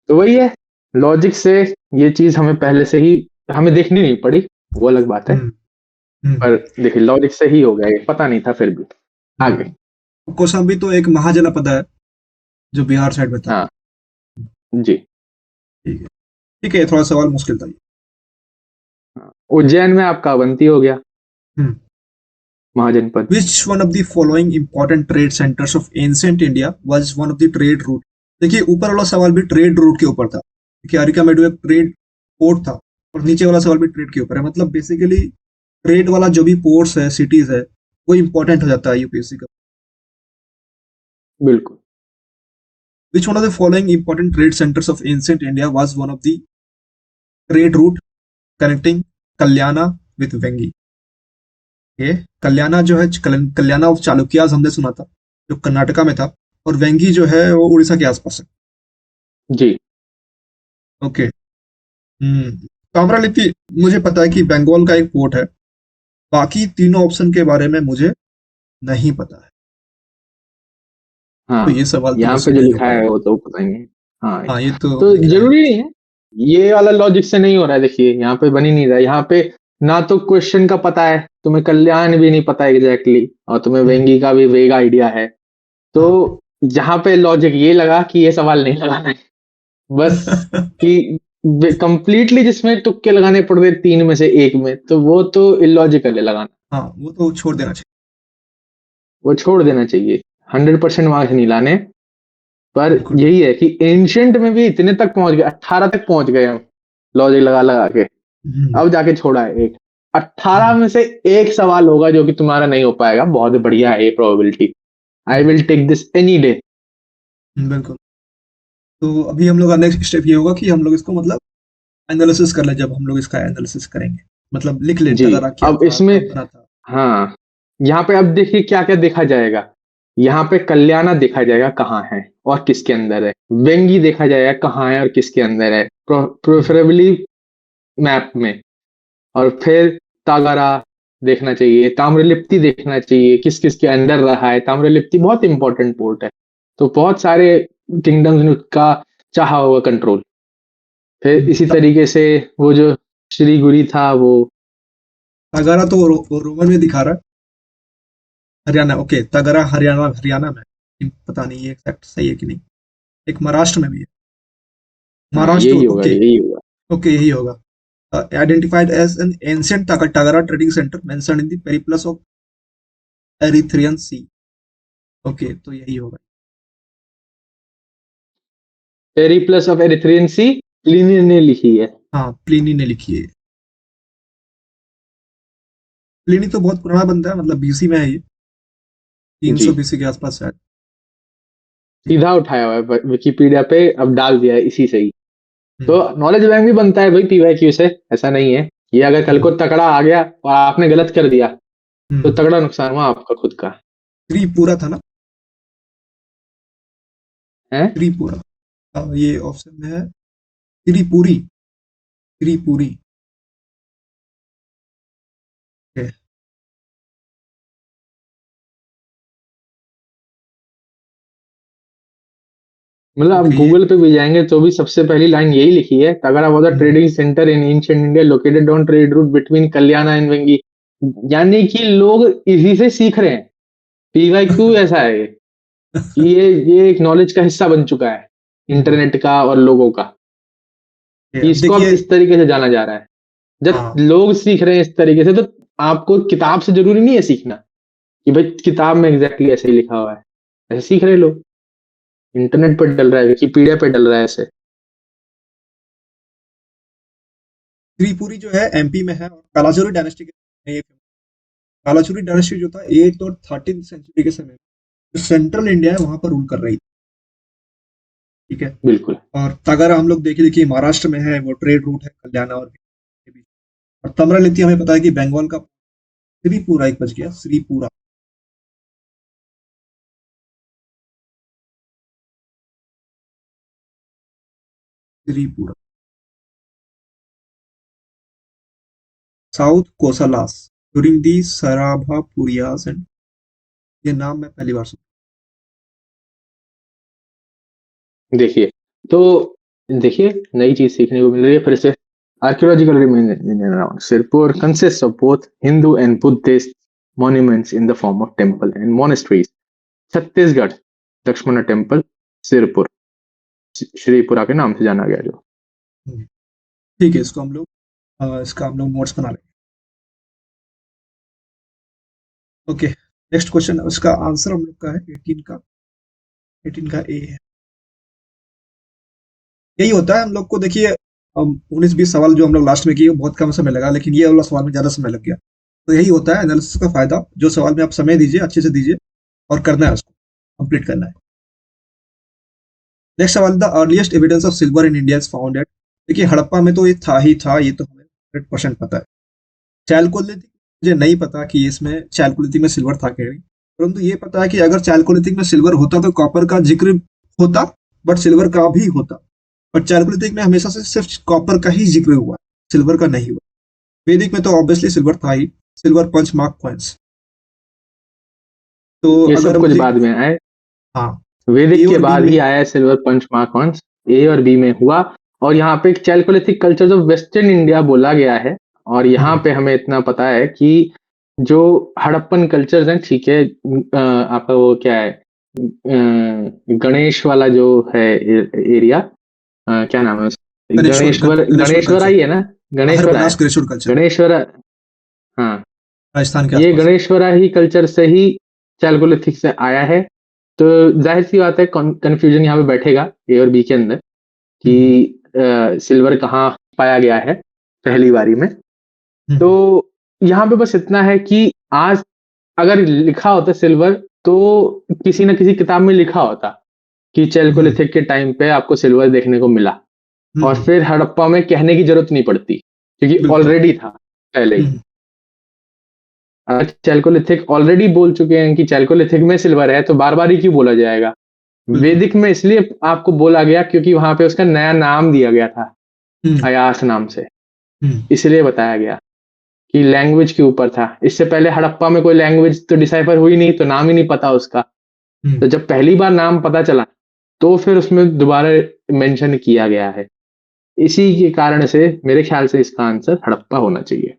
तो वही है, लॉजिक से ये चीज हमें पहले से ही हमें देखनी नहीं पड़ी, वो अलग बात है। पर देखिए लॉजिक से ही हो गया, ये पता नहीं था फिर भी। आगे कौशाम्बी तो एक महाजनपद है जो बिहार साइड में था। हाँ जी। ठीक है, ठीक है, थोड़ा सवाल मुश्किल था ये। उज्जैन में आपका अवंती हो गया महाजनपद। Which one of the following important trade centers of ancient India was one of the trade route? देखिए ऊपर वाला सवाल भी ट्रेड रूट के ऊपर था, देखिए अरिकामेडू एक ट्रेड पोर्ट था, और नीचे वाला सवाल भी ट्रेड के ऊपर है, मतलब बेसिकली ट्रेड वाला जो भी पोर्ट्स है, सिटीज है, वो इंपॉर्टेंट हो जाता है यूपीएससी का। बिल्कुल। Which one of the following important trade centers of ancient India was one of the trade route connecting कल्याणा with वेंगी? ये कल्याणा जो है, कल्याणा ऑफ चालुक्यास हमने सुना था, जो कर्नाटका में था, और वेंगी जो है वो उड़ीसा के आसपास है। जी ओके। ताम्रलिप्ति मुझे पता है कि बंगाल का एक पोर्ट है, बाकी तीनों ऑप्शन के बारे में मुझे नहीं पता है, तो हाँ, ये सवाल तो यहाँ मुझसे पे जो नहीं हो लिखा है पाएगा। वो तो पता ही नहीं। हाँ, हाँ, ये तो तो लिखा है। जरूरी नहीं है, ये वाला लॉजिक से नहीं हो रहा है। देखिए यहाँ पे बन ही नहीं रहा है। यहाँ पे ना तो क्वेश्चन का पता है, तुम्हें कल्याण भी नहीं पता एग्जैक्टली, और तुम्हें वेंगी का भी वेग आइडिया है। तो हाँ। यहाँ पे लॉजिक ये लगा कि ये सवाल नहीं लगाना है, बस कि कंप्लीटली जिसमें तुक्के लगाने पड़ रहे तीन में से एक में, तो वो तो इलॉजिकल है लगाना, हाँ, वो तो छोड़ देना चाहिए। वो छोड़ देना चाहिए। 100% मार्क्स नहीं लाने। पर बिल्कुल। यही है कि एंशियंट में भी इतने तक पहुंच गए, 18 तक पहुंच गए हम लॉजिक लगा लगा के। हम्म, अब जाके छोड़ा है एक, 18 हम्म, में से एक सवाल होगा जो कि तुम्हारा नहीं हो पाएगा, बहुत बढ़िया है ये probability. I hmm, will take this any day. बिल्कुल। तो अभी हम लोग का नेक्स्ट स्टेप ये होगा कि हम लोग इसको मतलब एनालिसिस कर ले, जब हम लोग इसका एनालिसिस करेंगे, मतलब लिख ले जी तगड़ा क्या अब था, इसमें, कब बना था। हाँ, यहाँ पे अब देखिए क्या क्या देखा जाएगा। यहाँ पे कल्याणा देखा जाएगा कहाँ है और किसके अंदर है। वेंगी देखा जाएगा कहाँ है और किसके अंदर है, हम्म, प्रेफरेबली मैप में। और फिर तागारा देखना चाहिए, ताम्रलिप्ति देखना चाहिए किस किस के अंदर रहा है। ताम्रलिप्ति बहुत इंपॉर्टेंट पोर्ट है, तो बहुत सारे किंगडम्स ने उसका चाहा हुआ कंट्रोल। फिर इसी तरीके से वो जो श्रीगुरी था वो, तगारा तो रोमन में दिखा रहा है, हरियाणा। ओके, तगरा हरियाणा, हरियाणा में, पता नहीं ये एग्जैक्ट सही है कि नहीं। एक महाराष्ट्र में भी है, हाँ महाराष्ट्र। यही होगा ओके, यही होगा। ओके, यही होगा। Identified as an ancient Tagara trading center mentioned in the Periplus of Erythraean Sea. Okay, तो यही होगा। Periplus of Erythraean Sea Pliny ने लिखी है। हाँ, प्लिनी ने लिखी है। प्लिनी तो बहुत पुराना बनता है, मतलब बीसी में है ये, जी 300 बीसी के आसपास शायद। ठीक है। सीधा उठाया हुआ है विकिपीडिया पे, अब डाल दिया है इसी से ही। तो हम्म, नॉलेज बैंक भी बनता है भाई पीवाईक्यू से, ऐसा नहीं है। ये अगर कल को हम्म, तकड़ा आ गया और आपने गलत कर दिया तो हम्म। तगड़ा नुकसान हुआ आपका खुद का। त्रिपुरा था ना? है त्रिपुरा। ये ऑप्शन में है त्रिपुरी, त्रिपुरी। ओके, मतलब आप ओके, ये। गूगल पे भी जाएंगे तो भी सबसे पहली लाइन यही लिखी है, Tagara was a hmm, trading centre in ancient India located on trade route between Kalyana and Vengi. यानी कि लोग इसी से सीख रहे हैं। पीवाईक्यू ऐसा है कि ये एक नॉलेज का हिस्सा बन चुका है, हम्म, इंटरनेट का और लोगों का, कि अब इसको अब देखिए। इस तरीके से जाना जा रहा है। जब हाँ, लोग सीख रहे हैं इस तरीके से, तो आपको किताब से जरूरी नहीं है सीखना कि भाई किताब में एग्जैक्टली ऐसे ही लिखा हुआ है। ऐसे सीख रहे हैं लोग, इंटरनेट पर डल रहा है, विकिपीडिया पे डल रहा है ऐसे। त्रिपुरी जो है एमपी में है, और कालाचुरी डायनेस्टी के ये। कालाचुरी डायनेस्टी जो था 8th और 13th सेंचुरी के समय में, जो सेंट्रल इंडिया है वहां पर रूल कर रही थी। ठीक है। बिल्कुल। और तगरा हम लोग देखे देखिए महाराष्ट्र में है, वो ट्रेड रूट है कल्याणा और के बीच। और तम्रलिप्ति हमें पता है कि बंगाल का। श्रीपुरा एक बच गया, Sripura. Sripura. South Kosalas during the Sarabhapuriyas and. ये नाम मैं पहली बार सुना। देखिए तो देखिए नई चीज सीखने को मिल रही है फिर से। Archaeological remain in around Sirpur consist of both Hindu and Buddhist monuments in the form of temple and monasteries. Chhattisgarh Lakshman temple Sirpur Shripura के नाम से जाना गया जो। ठीक है, इसका हम लोग नोट्स बना लेंगे। ओके, नेक्स्ट क्वेश्चन, उसका आंसर हम लोग का है 18 का ए है। यही होता है हम लोग को, देखिए 19-20 सवाल जो हम लोग लास्ट में किए बहुत कम समय लगा, लेकिन ये वाला सवाल में ज्यादा समय लग गया। तो यही होता है एनालिसिस का फायदा, जो सवाल में आप समय दीजिए, अच्छे से दीजिए और करना है, उसको कंप्लीट करना है। नेक्स्ट सवाल, the earliest evidence of silver in India is found eight. देखिए हड़प्पा में तो ये था ही था, ये तो हमें 100% पता है। चैलकोलिथिक मुझे नहीं पता कि इसमें चैलकोलिथिक में सिल्वर था क्या, परंतु ये पता है कि अगर चैलकोलिथिक में सिल्वर होता तो कॉपर का जिक्र होता, बट सिल्वर का भी होता। बट चैलकोलिथिक में हमेशा से सिर्फ कॉपर का ही जिक्र हुआ, सिल्वर का नहीं हुआ। वैदिक में तो ऑब्वियसली सिल्वर था ही, सिल्वर पंच मार्क कॉइन्स। तो ये अगर सब हम कुछ बाद में आए, हाँ, वैदिक ए के और बी बाद में ही आया सिल्वर पंच मार्कॉन्स, ए और बी में हुआ। और यहाँ पे चैलकोलिथिक कल्चर ऑफ वेस्टर्न इंडिया बोला गया है। और यहाँ पे हमें इतना पता है कि जो हड़प्पन कल्चर्स हैं, ठीक है, आपका वो क्या है, गणेश वाला जो है एरिया, क्या नाम है उसका, गणेश्वर गणेश्वर कल्चर, आई है ना, गणेश्वर है, हरबनास ग्रेजुएट कल्चर, गणेश्वर, हाँ, राजस्थान के ये आसपास। गणेश्वरा ही कल्चर से ही चैलकोलिथिक से आया है। तो जाहिर सी बात है कंफ्यूजन यहाँ पे बैठेगा ए और बी के अंदर कि सिल्वर कहाँ पाया गया है पहली बारी में। तो यहाँ पे बस इतना है कि आज अगर लिखा होता सिल्वर, तो किसी न किसी किताब में लिखा होता कि चैलकोलिथिक के टाइम पे आपको सिल्वर देखने को मिला, और फिर हड़प्पा में कहने की जरूरत नहीं पड़ती क्योंकि बिल्कुल। ऑलरेडी था पहले ही। चैलकोलिथिक ऑलरेडी बोल चुके हैं कि चैलकोलिथिक में सिल्वर है, तो बार बार ही क्यों बोला जाएगा। वैदिक में इसलिए आपको बोला गया क्योंकि वहां पे उसका नया नाम दिया गया था, अयास नाम से, इसलिए बताया गया कि लैंग्वेज के ऊपर था। इससे पहले हड़प्पा में कोई लैंग्वेज तो डिसाइफर हुई नहीं, तो नाम ही नहीं पता उसका। तो जब पहली बार नाम पता चला, तो फिर उसमें दोबारा मेंशन किया गया है। इसी के कारण से मेरे ख्याल से इसका आंसर हड़प्पा होना चाहिए।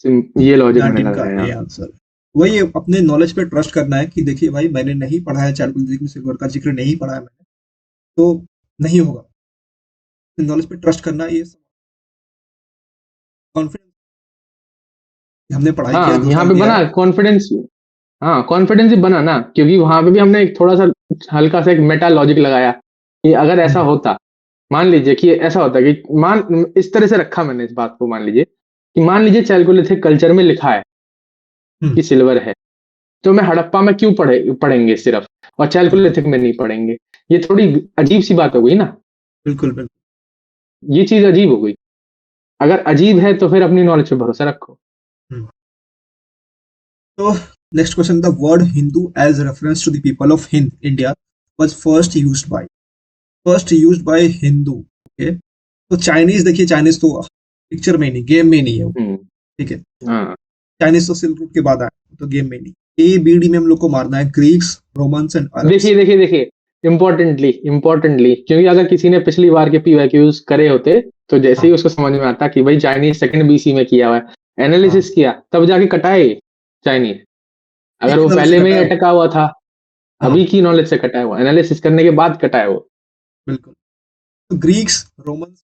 ये लॉजिक मैंने 19 का लगाया ए यहाँ। आंसर। वही अपने नॉलेज पे ट्रस्ट करना है कि देखिए भाई मैंने नहीं पढ़ा है, चैलकोलिथिक में सिल्वर का जिक्र नहीं पढ़ा है मैंने, तो नहीं होगा। नॉलेज पे ट्रस्ट करना, ये कॉन्फिडेंस, हमने पढ़ाई किया हाँ, 2 यहाँ साल पे दिया है। बना कॉन्फिडेंस। हाँ, कॉन्फिडेंस ही बना ना, क्योंकि वहां पे भी हमने एक थोड़ा सा हल्का सा एक मेटा लॉजिक लगाया कि अगर ऐसा होता, मान लीजिए कि ऐसा होता कि मान इस तरह से रखा मैंने इस बात को, मान लीजिए कि मान लीजिए चैलकोलिथिक कल्चर में लिखा है कि सिल्वर है, तो मैं हड़प्पा में क्यों पढ़ेंगे सिर्फ, और चैलकोलिथिक में नहीं पढ़ेंगे। ये थोड़ी अजीब सी बात हो गई ना, बिल्कुल बिल्कुल। ये चीज अजीब हो गई। अगर अजीब है तो फिर अपनी नॉलेज पे भरोसा रखो। तो next question, the word Hindu as reference to the people of Hind India was first used by Hindu. Okay, तो चाइनीज, देखिए चाइनीज तो पिक्चर में नहीं, गेम में नहीं है वो, ठीक है। हाँ, चाइनीज तो सिल्क रूट के बाद आया, तो गेम में नहीं। ए बी डी में हम लोग को मारना है, ग्रीक्स, रोमन्स एंड अरब्स। देखिए इम्पोर्टेंटली क्योंकि अगर किसी ने पिछली बार के पीवाईक्यूज करे होते, तो जैसे ही उसको समझ में आता कि भाई चाइनीज सेकंड बीसी में किया हुआ है, एनालिसिस किया, तब जाके कटाए चाइनीज। अगर वो नॉलेज से पहले में ही कटा है वो। अटका हुआ था, हाँ अभी की नॉलेज से कटा है वो, एनालिसिस करने के बाद कटा है वो। बिल्कुल। तो ग्रीक्स, रोमन्स,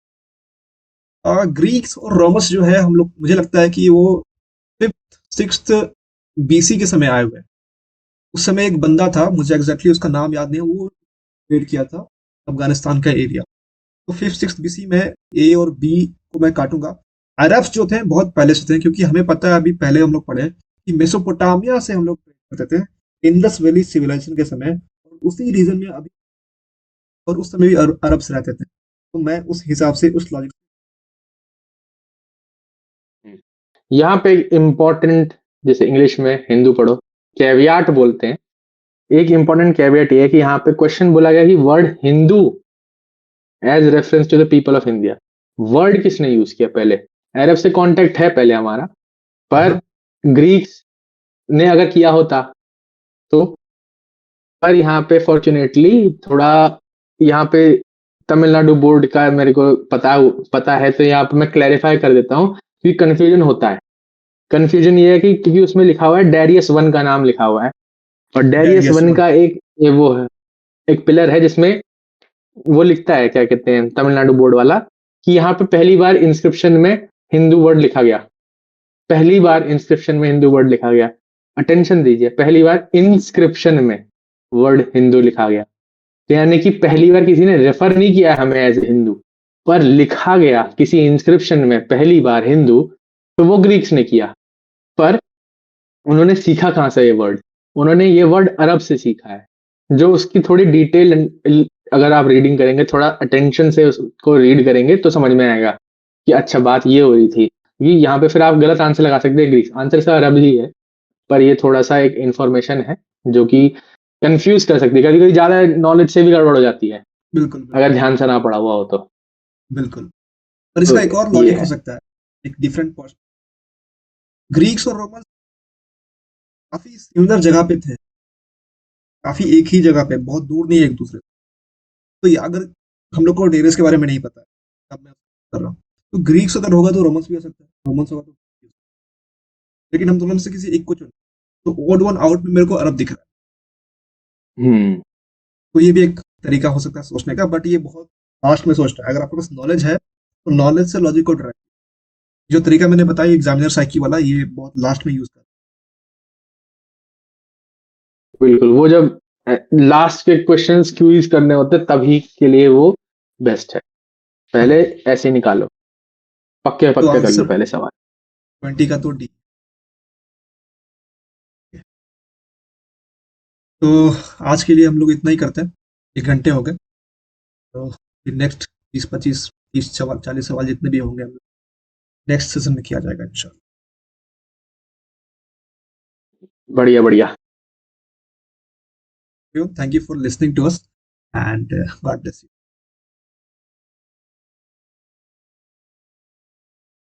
ग्रीक्स और रोमन्स जो है हम लोग, मुझे लगता है कि वो 5th 6th बीसी के समय आए हुए हैं। उस समय एक बंदा था, मुझे एग्जैक्टली उसका नाम याद नहीं है, वो रेड किया था अफगानिस्तान का एरिया। तो 5th 6th बीसी में ए और बी को मैं काटूंगा। अरब्स जो थे बहुत पहले से थे, क्योंकि हमें पता है, अभी पहले हम लोग पढ़े कि मेसोपोटामिया से हम लोग करते थे, इंडस वैली सिविलाइजेशन के समय, और उसी रीजन में अभी, और उस समय भी अरब्स रहते थे। तो मैं उस हिसाब से उस लॉजिक। यहाँ पे इम्पोर्टेंट, जैसे इंग्लिश में हिंदू पढ़ो, कैवियाट बोलते हैं। एक इंपॉर्टेंट कैवियट ये है कि यहाँ पे क्वेश्चन बोला गया कि word Hindu as reference to the people of India, word किसने यूज किया पहले। अरब से कांटेक्ट है पहले हमारा, पर ग्रीक्स ने अगर किया होता तो, पर यहाँ पे फॉर्चुनेटली थोड़ा यहाँ पे तमिलनाडु बोर्ड का मेरे को पता है, तो यहाँ पे मैं क्लैरिफाई कर देता हूँ कि कंफ्यूजन होता है। कंफ्यूजन ये है कि क्योंकि उसमें लिखा हुआ है डैरियस 1 का नाम लिखा हुआ है, और डैरियस डेरियस 1 वन। का वो है, एक पिलर है जिसमें वो लिखता है, क्या कहते हैं तमिलनाडु बोर्ड वाला, कि यहाँ पे पहली बार इंस्क्रिप्शन में हिंदू वर्ड लिखा गया। पहली बार इंस्क्रिप्शन में हिंदू वर्ड लिखा गया। अटेंशन दीजिए, पहली बार इंस्क्रिप्शन में वर्ड हिंदू लिखा गया। तो यानी कि पहली बार किसी ने रेफर नहीं किया हमें एज हिंदू, पर लिखा गया किसी इंस्क्रिप्शन में पहली बार हिंदू, तो वो ग्रीक्स ने किया। पर उन्होंने सीखा कहाँ से ये वर्ड? उन्होंने ये वर्ड अरब से सीखा है, जो उसकी थोड़ी डिटेल अगर आप रीडिंग करेंगे, थोड़ा अटेंशन से उसको रीड करेंगे तो समझ में आएगा कि अच्छा बात ये हो रही थी। ये यहाँ पे फिर आप गलत आंसर लगा सकते हैं, ग्रीक आंसर इसका अरब ही है, पर ये थोड़ा सा एक इंफॉर्मेशन है जो कि कंफ्यूज कर सकती है, कभी कभी ज्यादा नॉलेज से भी गड़बड़ हो जाती है बिल्कुल अगर बिल्कुल ध्यान से ना पढ़ा हुआ हो तो। बिल्कुल। और तो इसका एक और ये लॉजिक हो है। सकता है, एक डिफरेंट पर्सन। ग्रीक्स और रोमन काफी सिमिलर जगह पे थे, काफी एक ही जगह पे, बहुत दूर नहीं है एक दूसरे से। तो ये अगर हम लोग को डेरियस के बारे में नहीं पता है, तब मैं कर रहा हूँ, तो ग्रीक्स अगर होगा तो रोमन्स भी हो सकता है, रोमन्स होगा तो, लेकिन हम दोनों में से किसी एक को चुन, तो ओड वन आउट में मेरे को अरब दिख रहा है। हम्म। तो ये भी एक तरीका हो सकता है सोचने का, बट ये बहुत लास्ट में सोचना है। अगर आपके पास नॉलेज है तो नॉलेज से लॉजिक को ड्राइव, जो तरीका मैंने बताया एग्जामिनर साइकी वाला, ये बहुत लास्ट में यूज कर। बिल्कुल, वो जब लास्ट के क्वेश्चंस क्यूज करने होते हैं, तभी के लिए वो बेस्ट है। हाँ, पहले ऐसे निकालो, पक्के तो पक्के कर लो आंसर पहले सवाल। 20 का तो डी। तो आज के लिए हम लोग इतना ही करते हैं, 1 घंटे हो गए। तो फिर नेक्स्ट 20 25 30 सवाल 40 सवाल जितने भी होंगे, हम नेक्स्ट सेशन में किया जाएगा इंशाल्लाह। बढ़िया बढ़िया। Thank you for listening to us, and God bless you.